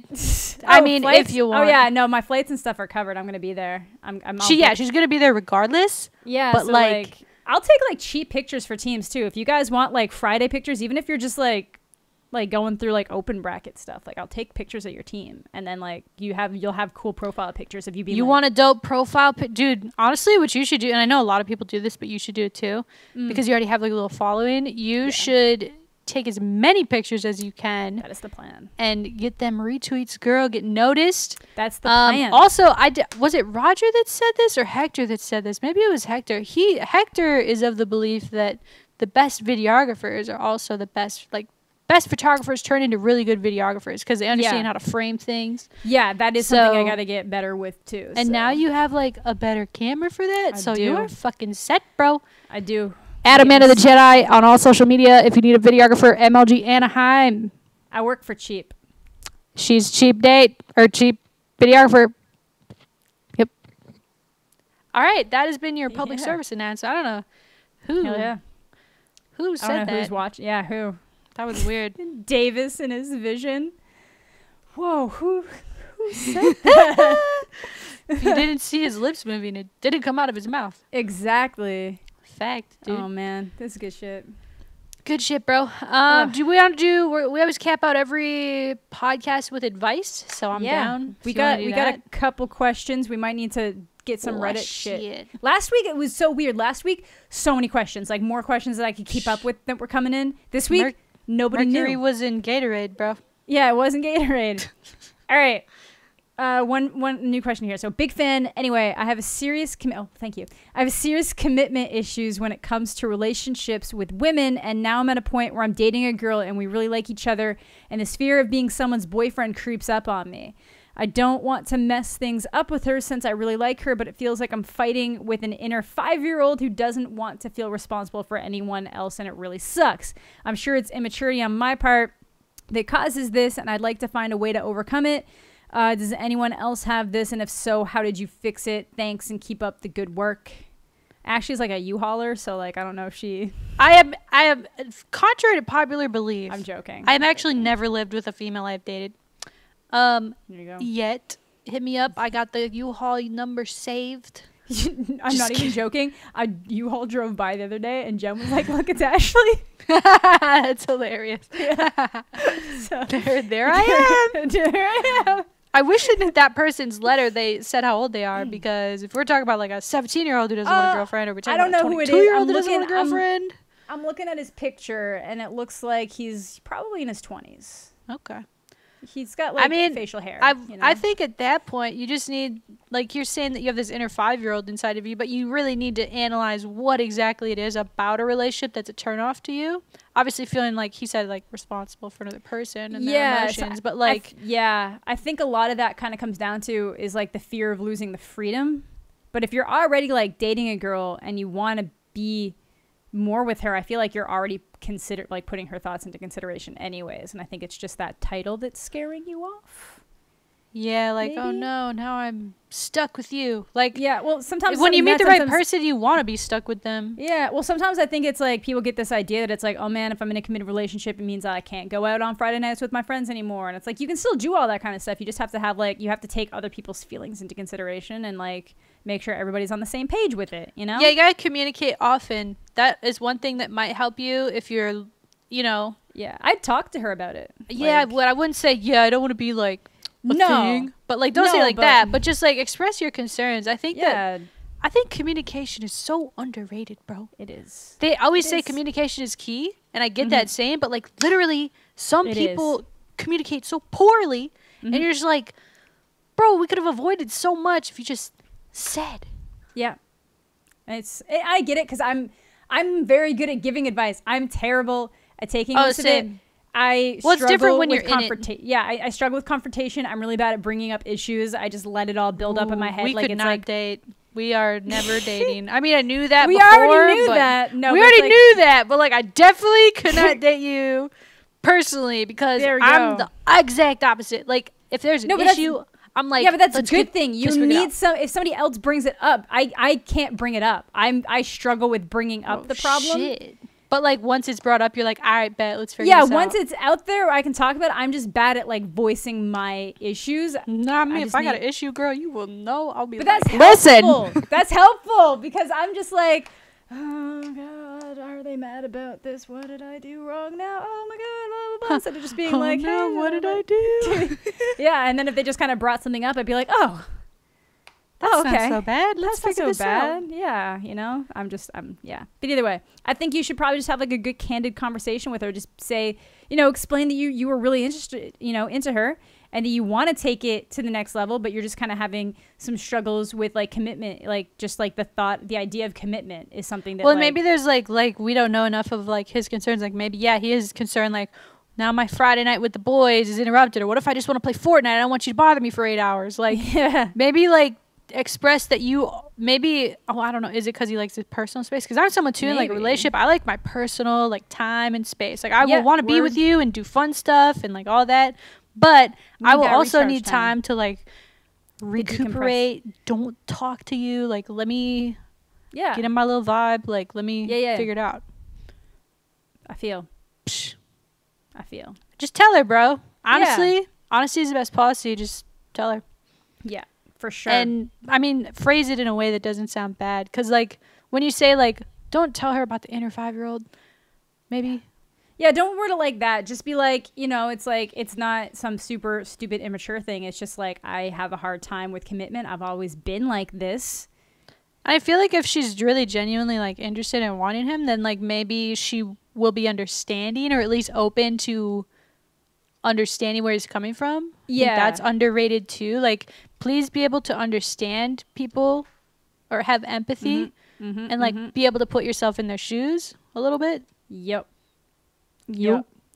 [SPEAKER 1] I mean,
[SPEAKER 2] flights?
[SPEAKER 1] if you want.
[SPEAKER 2] Oh yeah, no, my flights and stuff are covered. I'm gonna be there.
[SPEAKER 1] She's gonna be there regardless.
[SPEAKER 2] Yeah, but so like I'll take like cheap pictures for teams too. If you guys want like Friday pictures, even if you're just like going through like open bracket stuff, like I'll take pictures of your team, and then like you'll have cool profile pictures of you being.
[SPEAKER 1] You want a dope profile, dude? Honestly, what you should do, and I know a lot of people do this, but you should do it too, because you already have like a little following. You should take as many pictures as you can.
[SPEAKER 2] That is the plan,
[SPEAKER 1] and get them retweets, girl. Get noticed.
[SPEAKER 2] That's the plan.
[SPEAKER 1] Also, was it Roger that said this or Hector that said this? Maybe it was Hector. Hector is of the belief that the best videographers are also the best photographers turn into really good videographers because they understand how to frame things.
[SPEAKER 2] Yeah, that is something I got to get better with too.
[SPEAKER 1] And now you have like a better camera for that. You are fucking set, bro.
[SPEAKER 2] I do.
[SPEAKER 1] Adam into the Jedi on all social media. If you need a videographer, MLG Anaheim.
[SPEAKER 2] I work for cheap.
[SPEAKER 1] She's cheap date or cheap videographer. Yep. All right, that has been your public service announcement. I don't know who.
[SPEAKER 2] Hell yeah.
[SPEAKER 1] Who said
[SPEAKER 2] I don't know
[SPEAKER 1] that?
[SPEAKER 2] Who's watching? Yeah, who?
[SPEAKER 1] That was weird.
[SPEAKER 2] Davis and his vision. Whoa, who said that?
[SPEAKER 1] If you didn't see his lips moving, it didn't come out of his mouth.
[SPEAKER 2] Exactly.
[SPEAKER 1] Fact, dude.
[SPEAKER 2] Oh man, this is good shit.
[SPEAKER 1] Good shit, bro. Do we want to do? We always cap out every podcast with advice, so I'm down.
[SPEAKER 2] We got a couple questions. We might need to get some Reddit shit. Last week it was so weird. Last week, so many questions, like more questions that I could keep up with that were coming in. This week, nobody knew.
[SPEAKER 1] Mercury was in Gatorade, bro.
[SPEAKER 2] Yeah, it was in Gatorade. All right. One new question here. So big fan. Anyway, I have a serious thank you. I have a serious commitment issues when it comes to relationships with women, and now I'm at a point where I'm dating a girl and we really like each other, and this fear of being someone's boyfriend creeps up on me. I don't want to mess things up with her since I really like her, but it feels like I'm fighting with an inner 5-year-old who doesn't want to feel responsible for anyone else, and it really sucks. I'm sure it's immaturity on my part that causes this, and I'd like to find a way to overcome it. Does anyone else have this? And if so, how did you fix it? Thanks, and keep up the good work. Ashley's like a U-hauler, so like I don't know if she...
[SPEAKER 1] I am contrary to popular belief.
[SPEAKER 2] I'm joking.
[SPEAKER 1] I've actually never lived with a female I've dated.
[SPEAKER 2] There you go.
[SPEAKER 1] Yet. Hit me up. I got the U-Haul number saved.
[SPEAKER 2] I'm not even joking. A U-Haul drove by the other day, and Jen was like, look, it's Ashley.
[SPEAKER 1] That's hilarious.
[SPEAKER 2] Yeah. So,
[SPEAKER 1] there I am.
[SPEAKER 2] There I am.
[SPEAKER 1] I wish in that person's letter they said how old they are, because if we're talking about like a 17-year-old who doesn't want a girlfriend, or we're talking about a 22-year-old who doesn't want a girlfriend.
[SPEAKER 2] I'm looking at his picture, and it looks like he's probably in his 20s.
[SPEAKER 1] Okay.
[SPEAKER 2] He's got like facial hair.
[SPEAKER 1] I think at that point you just need, like you're saying that you have this inner 5-year-old inside of you, but you really need to analyze what exactly it is about a relationship that's a turnoff to you. Obviously feeling like he said like responsible for another person and their emotions, but like
[SPEAKER 2] I think a lot of that kind of comes down to is like the fear of losing the freedom. But if you're already like dating a girl and you want to be more with her, I feel like you're already putting her thoughts into consideration anyways, and I think it's just that title that's scaring you off.
[SPEAKER 1] Yeah, like, maybe? Oh no, now I'm stuck with you. Like,
[SPEAKER 2] yeah, well, sometimes
[SPEAKER 1] when you meet the right person, you want to be stuck with them.
[SPEAKER 2] Yeah, well, sometimes I think it's like people get this idea that it's like, oh man, if I'm in a committed relationship, it means that I can't go out on Friday nights with my friends anymore. And it's like, you can still do all that kind of stuff. You just have to have like, you have to take other people's feelings into consideration and like make sure everybody's on the same page with it, you know?
[SPEAKER 1] Yeah, you gotta communicate often. That is one thing that might help you if you're, you know.
[SPEAKER 2] Yeah, I'd talk to her about it.
[SPEAKER 1] Yeah, like, I wouldn't say, yeah, I don't want to be like a thing. But like, don't say like that. But just like express your concerns. I think I think communication is so underrated, bro.
[SPEAKER 2] It is.
[SPEAKER 1] They always say communication is key, and I get that saying, but like literally, some people communicate so poorly, and you're just like, bro, we could have avoided so much if you just said.
[SPEAKER 2] Yeah. I get it, because I'm very good at giving advice. I'm terrible at taking it. It's different when you're in it. Yeah, I struggle with confrontation. I'm really bad at bringing up issues. I just let it all build up in my head.
[SPEAKER 1] We
[SPEAKER 2] like
[SPEAKER 1] could
[SPEAKER 2] it's
[SPEAKER 1] not
[SPEAKER 2] like
[SPEAKER 1] date. We are never dating. I mean, I knew that
[SPEAKER 2] we
[SPEAKER 1] before.
[SPEAKER 2] Already knew that. No,
[SPEAKER 1] we already knew that. But like, I definitely could not date you personally, because I'm the exact opposite. Like, if there's an issue, I'm like,
[SPEAKER 2] yeah, but that's a good thing. You need if somebody else brings it up, I can't bring it up. I struggle with bringing up the problem.
[SPEAKER 1] Shit. But like, once it's brought up, you're like, all right, bet, let's figure this out.
[SPEAKER 2] Yeah, once it's out there, I can talk about it. I'm just bad at like voicing my issues.
[SPEAKER 1] Nah, I mean, if I got an issue, girl, you will know. I'll be
[SPEAKER 2] but
[SPEAKER 1] like,
[SPEAKER 2] that's helpful. That's helpful, because I'm just like, oh God, are they mad about this? What did I do wrong now? Oh my God, blah, blah, blah. Instead of just being like,
[SPEAKER 1] no, what did I do?
[SPEAKER 2] Yeah, and then if they just kind of brought something up, I'd be like, oh.
[SPEAKER 1] That's not so bad. Let's figure this out.
[SPEAKER 2] Yeah, you know, yeah. But either way, I think you should probably just have like a good candid conversation with her. Just say, you know, explain that you were really interested, you know, into her, and that you want to take it to the next level, but you're just kind of having some struggles with like commitment, like just like the idea of commitment is something that.
[SPEAKER 1] Well, maybe there's like we don't know enough of like his concerns. Like maybe he is concerned like, now my Friday night with the boys is interrupted, or what if I just want to play Fortnite? I don't want you to bother me for 8 hours. Like maybe like. Express that you maybe I don't know, is it because he likes his personal space? Because I'm someone too in like a relationship, I like my personal like time and space. Like I will want to be with you and do fun stuff and like all that, but I will also need time to like recuperate. Don't talk to you, like let me get in my little vibe, like let me figure it out. I feel just tell her, bro. Honestly, honesty is the best policy. Just tell her.
[SPEAKER 2] Yeah. For sure.
[SPEAKER 1] And I mean, phrase it in a way that doesn't sound bad. Because like when you say like, don't tell her about the inner 5-year-old, maybe.
[SPEAKER 2] Yeah, don't word it like that. Just be like, you know, it's like, it's not some super stupid immature thing. It's just like, I have a hard time with commitment. I've always been like this.
[SPEAKER 1] I feel like if she's really genuinely like interested in wanting him, then like maybe she will be understanding, or at least open to understanding where he's coming from. Yeah, that's underrated too. Like, please be able to understand people or have empathy and like be able to put yourself in their shoes a little bit.
[SPEAKER 2] Yep.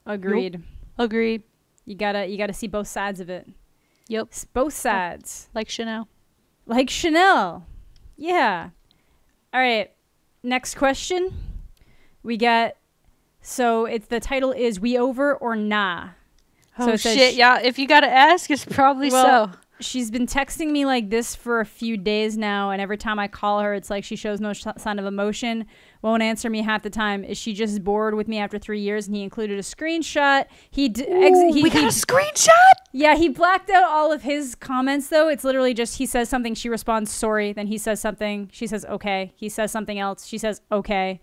[SPEAKER 2] Agreed.
[SPEAKER 1] Agreed.
[SPEAKER 2] You gotta see both sides of it.
[SPEAKER 1] Yep.
[SPEAKER 2] It's both sides.
[SPEAKER 1] Like Chanel.
[SPEAKER 2] Like Chanel. Yeah. All right. Next question. We got, so it's the title is We Over or Nah?
[SPEAKER 1] Oh, so shit. Yeah, if you got to ask, it's probably so.
[SPEAKER 2] She's been texting me like this for a few days now, and every time I call her, it's like she shows no sign of emotion, won't answer me half the time. Is she just bored with me after 3 years? And he included a screenshot. We got a
[SPEAKER 1] screenshot?
[SPEAKER 2] Yeah, he blacked out all of his comments, though. It's literally just he says something, she responds, sorry. Then he says something, she says, okay. He says something else, she says, okay.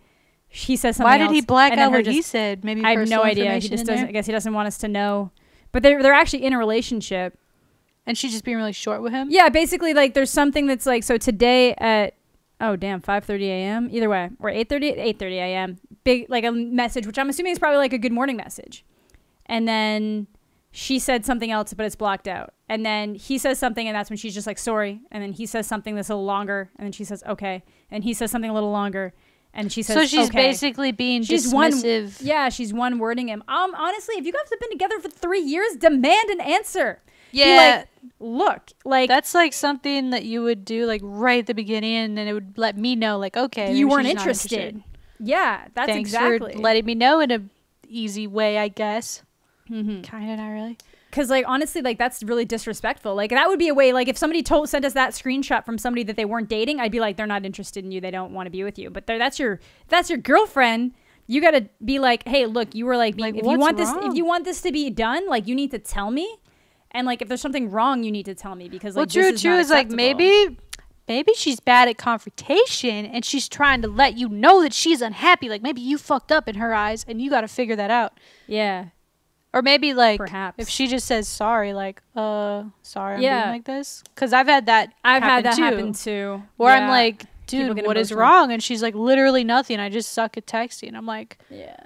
[SPEAKER 2] He says something else.
[SPEAKER 1] Why did he black out what he said? Maybe
[SPEAKER 2] I have no idea. He just doesn't. I guess he doesn't want us to know. But they're actually in a relationship.
[SPEAKER 1] And she's just being really short with him?
[SPEAKER 2] Yeah, basically, like, there's something that's like, so today at, 5:30 a.m. Either way, or 8:30 a.m. Big, like, a message, which I'm assuming is probably like a good morning message. And then she said something else, but it's blocked out. And then he says something, and that's when she's just like, sorry. And then he says something that's a little longer, and then she says, okay. And he says something a little longer, and she says,
[SPEAKER 1] so she's
[SPEAKER 2] okay.
[SPEAKER 1] basically being dismissive.
[SPEAKER 2] She's one-wording him. Honestly, if you guys have been together for 3 years, demand an answer.
[SPEAKER 1] Yeah.
[SPEAKER 2] Like, look, like,
[SPEAKER 1] that's like something that you would do like right at the beginning, and it would let me know, like, okay,
[SPEAKER 2] you weren't interested. Yeah, that's
[SPEAKER 1] Thanks
[SPEAKER 2] exactly.
[SPEAKER 1] for letting me know in a easy way, I guess. Kind of, not really.
[SPEAKER 2] Because, like, honestly, like, that's really disrespectful. Like, that would be a way, like, if somebody sent us that screenshot from somebody that they weren't dating, I'd be like, they're not interested in you. They don't want to be with you. But that's your girlfriend. You got to be like, hey, look, you were like, if you want this to be done, like, you need to tell me. And, like, if there's something wrong, you need to tell me, because, like,
[SPEAKER 1] true is like, maybe she's bad at confrontation, and she's trying to let you know that she's unhappy. Like, maybe you fucked up in her eyes, and you got to figure that out.
[SPEAKER 2] Yeah.
[SPEAKER 1] Or maybe, like,
[SPEAKER 2] perhaps
[SPEAKER 1] if she just says sorry, like, sorry, I'm being like this. Because I've had that happen too. Where I'm like, dude, what is wrong? And she's like, literally nothing. I just suck at texting. I'm like, yeah.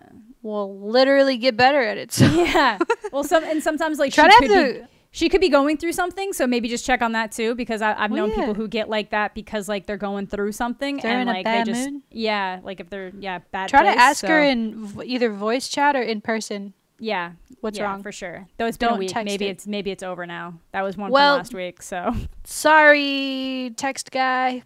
[SPEAKER 1] Well, literally get better at it. So. Yeah.
[SPEAKER 2] Well, sometimes, like, she could be going through something, so maybe just check on that too, because I've known people who get like that because, like, they're going through something,
[SPEAKER 1] they're
[SPEAKER 2] and,
[SPEAKER 1] in
[SPEAKER 2] like,
[SPEAKER 1] a bad mood.
[SPEAKER 2] Yeah, like, if they're bad.
[SPEAKER 1] Try to ask her in either voice chat or in person.
[SPEAKER 2] Yeah,
[SPEAKER 1] what's wrong
[SPEAKER 2] for sure. Though it's been a week. Maybe it's over now. That was one from last week. So
[SPEAKER 1] sorry, text guy.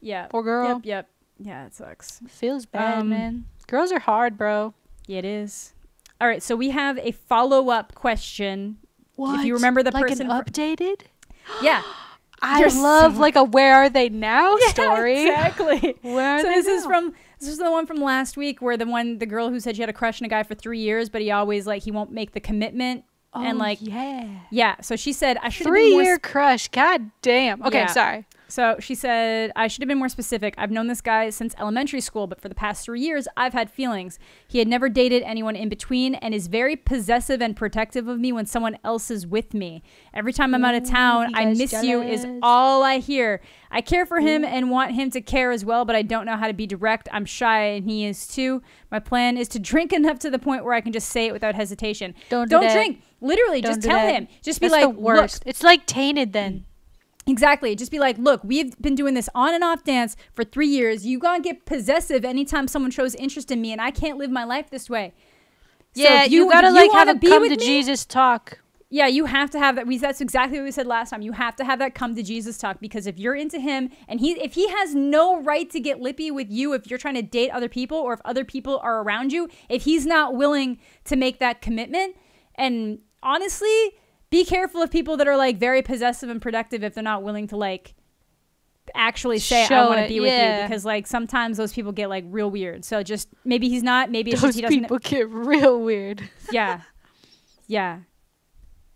[SPEAKER 2] Yeah,
[SPEAKER 1] poor girl.
[SPEAKER 2] Yep. Yeah, it sucks.
[SPEAKER 1] Feels bad, man. Girls are hard, bro.
[SPEAKER 2] Yeah, it is. All right, so we have a follow-up question.
[SPEAKER 1] What?
[SPEAKER 2] If you remember the person
[SPEAKER 1] updated?
[SPEAKER 2] Yeah.
[SPEAKER 1] I love like a "Where are they now" story.
[SPEAKER 2] Exactly.
[SPEAKER 1] Where are they
[SPEAKER 2] now? This is the one from last week, where the girl who said she had a crush on a guy for 3 years, but he always, like, he won't make the commitment.
[SPEAKER 1] Oh,
[SPEAKER 2] and, like, yeah. So she said, I should have been
[SPEAKER 1] 3-year crush. God damn. Okay, I'm sorry.
[SPEAKER 2] So she said, I should have been more specific. I've known this guy since elementary school, but for the past 3 years, I've had feelings. He had never dated anyone in between and is very possessive and protective of me when someone else is with me. Every time I'm out of town, I miss you is all I hear. I care for him and want him to care as well, but I don't know how to be direct. I'm shy, and he is too. My plan is to drink enough to the point where I can just say it without hesitation. Don't drink. Literally, just tell him. Just be like,
[SPEAKER 1] the worst. It's like tainted then.
[SPEAKER 2] Exactly. Just be like, look, we've been doing this on and off dance for 3 years. You gotta get possessive anytime someone shows interest in me, and I can't live my life this way.
[SPEAKER 1] Yeah, so you gotta like have a come to Jesus talk.
[SPEAKER 2] Yeah, you have to have that. That's exactly what we said last time. You have to have that come to Jesus talk, because if you're into him and if he has no right to get lippy with you, if you're trying to date other people or if other people are around you, if he's not willing to make that commitment, and honestly, be careful of people that are like very possessive and protective if they're not willing to like actually say I want to be with you, because like sometimes those people get like real weird. So just maybe he's not. Maybe it's just he doesn't.
[SPEAKER 1] People get real weird.
[SPEAKER 2] Yeah.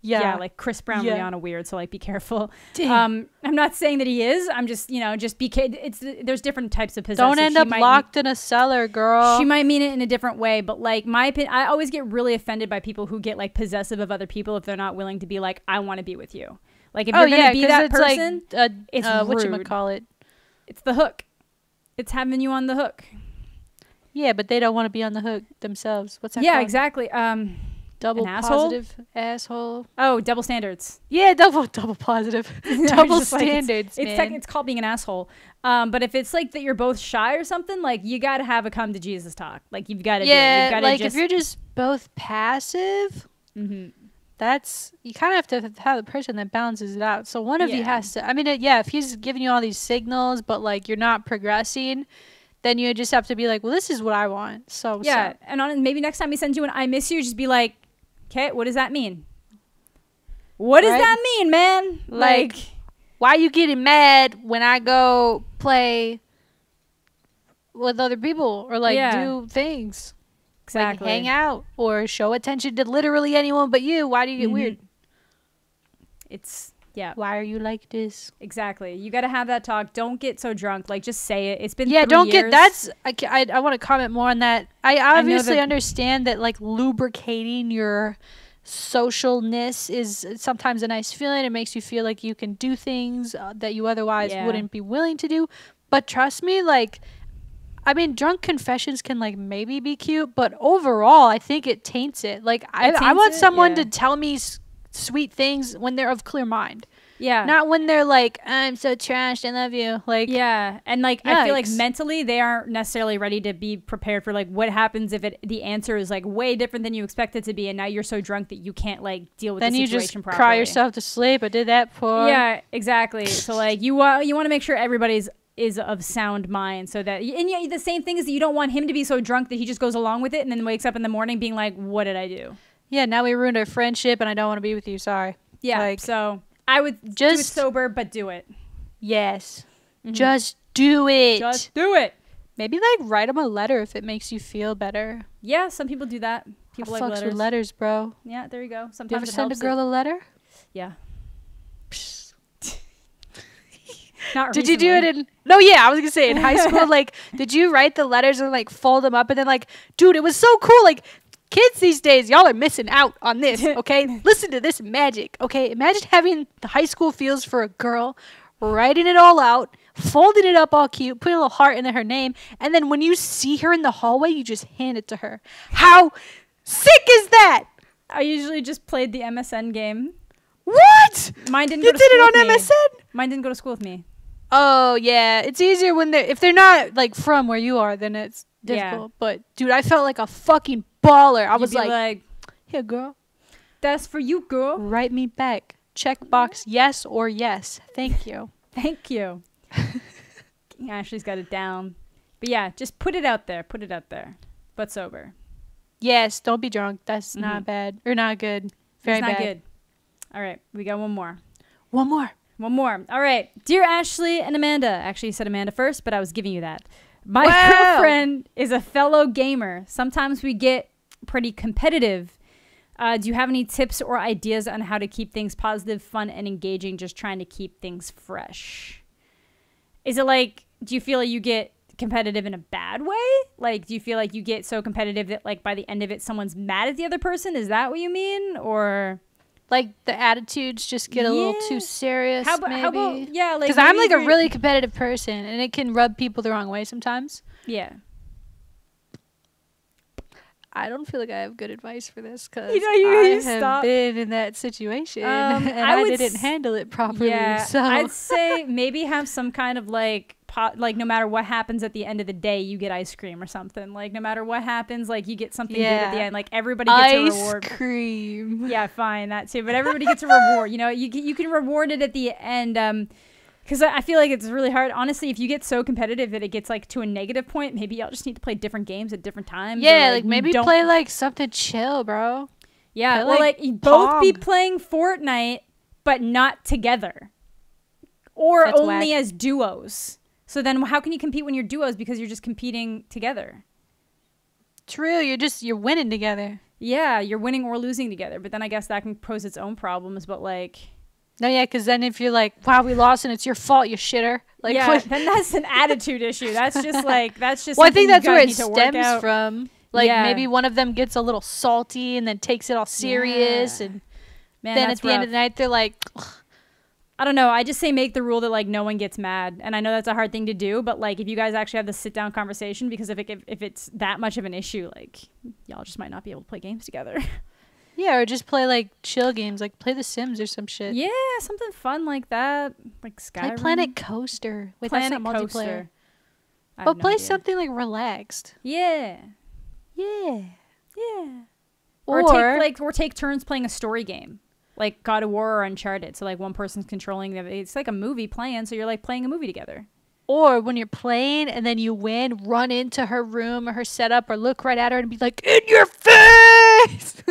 [SPEAKER 2] Like Chris Brown, Rihanna weird. So like be careful. I'm not saying that he is. I'm just just be. There's different types of possessive.
[SPEAKER 1] Don't end up locked in a cellar, girl.
[SPEAKER 2] She might mean it in a different way, but like my opinion, I always get really offended by people who get like possessive of other people if they're not willing to be like, I want to be with you. Like if you're gonna be that person, like, it's rude.
[SPEAKER 1] Whatchamacallit?
[SPEAKER 2] It's the hook. It's having you on the hook.
[SPEAKER 1] Yeah, but they don't want to be on the hook themselves. What's that?
[SPEAKER 2] Yeah, exactly.
[SPEAKER 1] Double positive asshole.
[SPEAKER 2] Oh, double standards.
[SPEAKER 1] Yeah, double positive. Double standards.
[SPEAKER 2] It's called being an asshole. But if it's like that you're both shy or something, like you got to have a come to Jesus talk. Like you've got to.
[SPEAKER 1] Yeah, like if you're just both passive, that's, you kind of have to have the person that balances it out. So one of you has to, I mean, if he's giving you all these signals, but like you're not progressing, then you just have to be like, well, this is what I want. So
[SPEAKER 2] yeah. And maybe next time he sends you an I miss you, just be like, okay, what does that mean? What does that mean, man? Like,
[SPEAKER 1] why are you getting mad when I go play with other people or like do things?
[SPEAKER 2] Exactly.
[SPEAKER 1] Like hang out or show attention to literally anyone but you. Why do you get weird?
[SPEAKER 2] It's
[SPEAKER 1] Why are you like this?
[SPEAKER 2] Exactly. You got to have that talk. Don't get so drunk. Like, just say it. It's been 3 years.
[SPEAKER 1] I want to comment more on that. I obviously understand that like lubricating your socialness is sometimes a nice feeling. It makes you feel like you can do things that you otherwise wouldn't be willing to do. But trust me, like, I mean, drunk confessions can like maybe be cute, but overall, I think it taints it. Like, I want someone to tell me sweet things when they're of clear mind. Yeah. Not when they're like, I'm so trashed, I love you. Like,
[SPEAKER 2] yeah. And like, I feel like mentally they aren't necessarily ready to be prepared for like what happens if the answer is like way different than you expect it to be. And now you're so drunk that you can't like deal with the situation properly. Then you just
[SPEAKER 1] cry yourself to sleep. I did that for.
[SPEAKER 2] Yeah, exactly. So like you want to make sure everybody's is of sound mind, so that the same thing is that you don't want him to be so drunk that he just goes along with it and then wakes up in the morning being like, what did I do?
[SPEAKER 1] Yeah, now we ruined our friendship and I don't want to be with you. Sorry.
[SPEAKER 2] Yeah. Like, so I would just do it sober, but do it.
[SPEAKER 1] Yes. Just do it.
[SPEAKER 2] Just do it.
[SPEAKER 1] Maybe like write him a letter if it makes you feel better.
[SPEAKER 2] Yeah, some people do that. People like letters.
[SPEAKER 1] With letters, bro.
[SPEAKER 2] Yeah, there you go. Sometimes
[SPEAKER 1] do you ever send a girl a letter?
[SPEAKER 2] Yeah.
[SPEAKER 1] Not did recently. You do it in no yeah I was gonna say in high school. Like, did you write the letters and like fold them up and then like, dude, it was so cool. Like, kids these days, y'all are missing out on this. Okay, listen to this magic. Okay, imagine having the high school feels for a girl, writing it all out, folding it up all cute, putting a little heart in her name, and then when you see her in the hallway, you just hand it to her. How sick is that?
[SPEAKER 2] I usually just played the MSN game.
[SPEAKER 1] What?
[SPEAKER 2] Mine didn't go to school with me. You did it on MSN? Mine didn't go to school with me.
[SPEAKER 1] Oh yeah, it's easier when if they're not like from where you are, then it's difficult. Yeah. But dude, I felt like a fucking baller. I was like, here, girl,
[SPEAKER 2] that's for you, girl.
[SPEAKER 1] Write me back. Checkbox yes or yes. Thank you.
[SPEAKER 2] Thank you. Ashley's got it down. But yeah, just put it out there. Put it out there, but sober.
[SPEAKER 1] Yes, don't be drunk. That's not bad or not good. Very bad. Not good.
[SPEAKER 2] All right, we got one more.
[SPEAKER 1] One more.
[SPEAKER 2] One more. All right. Dear Ashley and Amanda. Actually, you said Amanda first, but I was giving you that. My girlfriend is a fellow gamer. Sometimes we get pretty competitive. Do you have any tips or ideas on how to keep things positive, fun, and engaging, just trying to keep things fresh? Is it like, do you feel like you get competitive in a bad way? Like, do you feel like you get so competitive that like by the end of it, someone's mad at the other person? Is that what you mean? Or...
[SPEAKER 1] like the attitudes just get a little too serious, maybe.
[SPEAKER 2] How about, yeah, like,
[SPEAKER 1] because I'm like a really competitive person, and it can rub people the wrong way sometimes.
[SPEAKER 2] Yeah.
[SPEAKER 1] I don't feel like I have good advice for this because I have been in that situation and I didn't handle it properly. Yeah, so
[SPEAKER 2] I'd say maybe have some kind of like no matter what happens at the end of the day, you get ice cream or something. Like, no matter what happens, like, you get something good at the end. Like, everybody gets a reward.
[SPEAKER 1] Ice cream.
[SPEAKER 2] Yeah, fine, that too. But everybody gets a reward. You know, you can reward it at the end. Because I feel like it's really hard. Honestly, if you get so competitive that it gets like to a negative point, maybe y'all just need to play different games at different times.
[SPEAKER 1] Yeah, like maybe play like something chill, bro.
[SPEAKER 2] Yeah, or like both be playing Fortnite, but not together. Or that's only as duos. So then how can you compete when you're duos because you're just competing together?
[SPEAKER 1] True, you're winning together.
[SPEAKER 2] Yeah, you're winning or losing together. But then I guess that can pose its own problems, but like...
[SPEAKER 1] No, yeah, because then if you're like, wow, we lost and it's your fault, you shitter. Like,
[SPEAKER 2] yeah, then that's an attitude issue. That's just like, that's just...
[SPEAKER 1] Well, I think that's where it stems from. Like, maybe one of them gets a little salty and then takes it all serious. And then at the end of the night, they're like... Ugh.
[SPEAKER 2] I don't know. I just say make the rule that like no one gets mad, and I know that's a hard thing to do, but like if you guys actually have the sit down conversation, because if it's that much of an issue, like y'all just might not be able to play games together.
[SPEAKER 1] Yeah, or just play like chill games, like play The Sims or some shit.
[SPEAKER 2] Yeah, something fun like that, like Skyrim.
[SPEAKER 1] Play Planet Coaster. Wait, that's not multiplayer. But play something like relaxed.
[SPEAKER 2] Yeah.
[SPEAKER 1] Yeah.
[SPEAKER 2] Yeah.
[SPEAKER 1] Or
[SPEAKER 2] or take turns playing a story game, like God of War or Uncharted. So like one person's controlling it's like a movie playing, so you're like playing a movie together.
[SPEAKER 1] Or when you're playing and then you win, run into her room or her setup or look right at her and be like, in your face!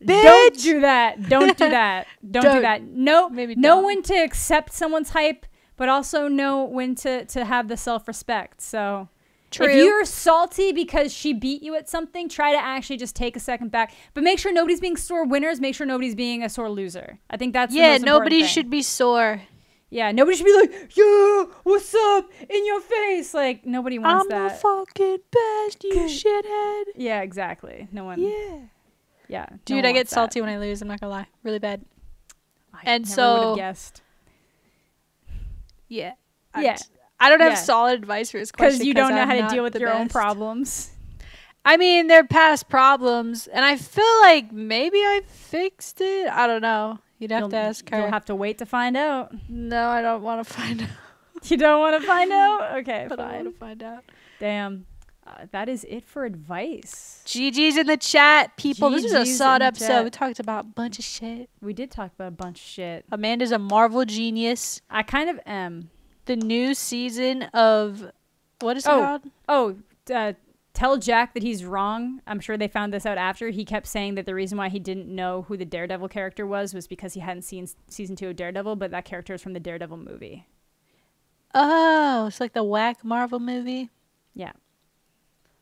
[SPEAKER 2] Don't do that. Don't do that. Don't do that. No, know when to accept someone's hype, but also know when to have the self-respect. So if you're salty because she beat you at something, try to actually just take a second back. But make sure nobody's being sore winners. Make sure nobody's being a sore loser. I think that's the most important thing.
[SPEAKER 1] Should be sore.
[SPEAKER 2] Yeah, nobody should be like, yeah, what's up, in your face. Like, nobody wants that.
[SPEAKER 1] I'm the fucking best, you shithead.
[SPEAKER 2] Yeah, exactly. No one.
[SPEAKER 1] Yeah.
[SPEAKER 2] Yeah.
[SPEAKER 1] Dude, I get salty when I lose. I'm not going to lie. Really bad.
[SPEAKER 2] I never would have guessed.
[SPEAKER 1] Yeah.
[SPEAKER 2] Yeah.
[SPEAKER 1] I don't have solid advice for his question.
[SPEAKER 2] Because you don't know how to deal with your own problems.
[SPEAKER 1] I mean, they're past problems. And I feel like maybe I fixed it. I don't know. You'll have to ask her.
[SPEAKER 2] You'll have to wait to find out.
[SPEAKER 1] No, I don't want to find out.
[SPEAKER 2] You don't want to find out? Okay,
[SPEAKER 1] but
[SPEAKER 2] fine.
[SPEAKER 1] I want to find out.
[SPEAKER 2] Damn. That is it for advice.
[SPEAKER 1] GG's in the chat, people. This is a solid episode. We talked about a bunch of shit.
[SPEAKER 2] We did talk about a bunch of shit.
[SPEAKER 1] Amanda's a Marvel genius.
[SPEAKER 2] I kind of am.
[SPEAKER 1] The new season of... What is it called?
[SPEAKER 2] Tell Jack that he's wrong. I'm sure they found this out after. He kept saying that the reason why he didn't know who the Daredevil character was because he hadn't seen season 2 of Daredevil, but that character is from the Daredevil movie.
[SPEAKER 1] Oh, it's like the whack Marvel movie?
[SPEAKER 2] Yeah.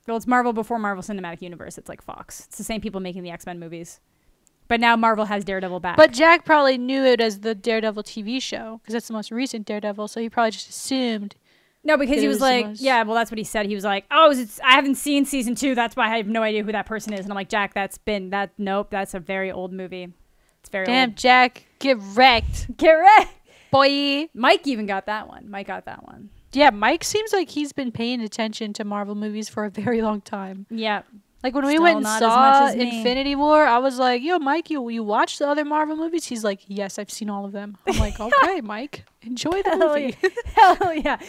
[SPEAKER 2] Well, it's Marvel before Marvel Cinematic Universe. It's like Fox. It's the same people making the X-Men movies. But now Marvel has Daredevil back.
[SPEAKER 1] But Jack probably knew it as the Daredevil TV show because that's the most recent Daredevil, so he probably just assumed...
[SPEAKER 2] No, because he was like, yeah, well, that's what he said. He was like, I haven't seen season 2. That's why I have no idea who that person is. And I'm like, Jack, nope, that's a very old movie. It's very old.
[SPEAKER 1] Damn, Jack, get wrecked.
[SPEAKER 2] Get wrecked.
[SPEAKER 1] Boy.
[SPEAKER 2] Mike even got that one.
[SPEAKER 1] Yeah, Mike seems like he's been paying attention to Marvel movies for a very long time.
[SPEAKER 2] Yeah.
[SPEAKER 1] Like when we went and saw Infinity War, I was like, yo, Mike, you watch the other Marvel movies? He's like, yes, I've seen all of them. I'm like, okay, Mike, enjoy the movie.
[SPEAKER 2] Hell yeah.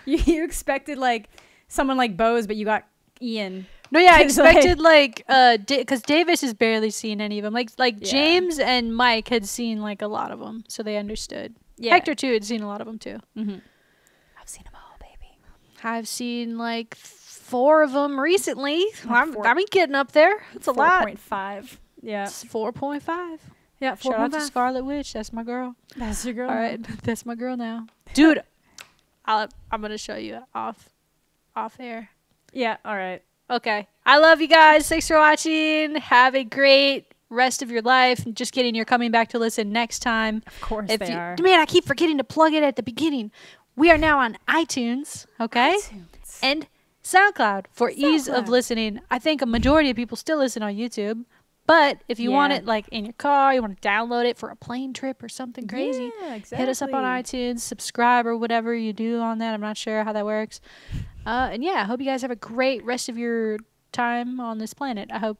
[SPEAKER 2] You expected like someone like Bose, but you got Ian.
[SPEAKER 1] No, yeah, I expected because Davis has barely seen any of them. Like James and Mike had seen like a lot of them, so they understood. Yeah. Hector too had seen a lot of them too.
[SPEAKER 2] Mm-hmm. I've seen them all, baby.
[SPEAKER 1] I've seen like 4 of them recently. I'm getting up there. It's a lot.
[SPEAKER 2] 4.5. Yeah.
[SPEAKER 1] It's 4.5.
[SPEAKER 2] Yeah, 4.5.
[SPEAKER 1] Shout out to Scarlet Witch. That's my girl.
[SPEAKER 2] That's your girl.
[SPEAKER 1] All right. That's my girl now. Dude, I'm going to show you off air.
[SPEAKER 2] Yeah, all right.
[SPEAKER 1] Okay. I love you guys. Thanks for watching. Have a great rest of your life. Just kidding. You're coming back to listen next time.
[SPEAKER 2] Of course they are.
[SPEAKER 1] Man, I keep forgetting to plug it at the beginning. We are now on iTunes, okay? And SoundCloud for ease of listening. I think a majority of people still listen on YouTube. But if you want it like in your car, you want to download it for a plane trip or something crazy, hit us up on iTunes, subscribe or whatever you do on that. I'm not sure how that works. And yeah, I hope you guys have a great rest of your time on this planet. I hope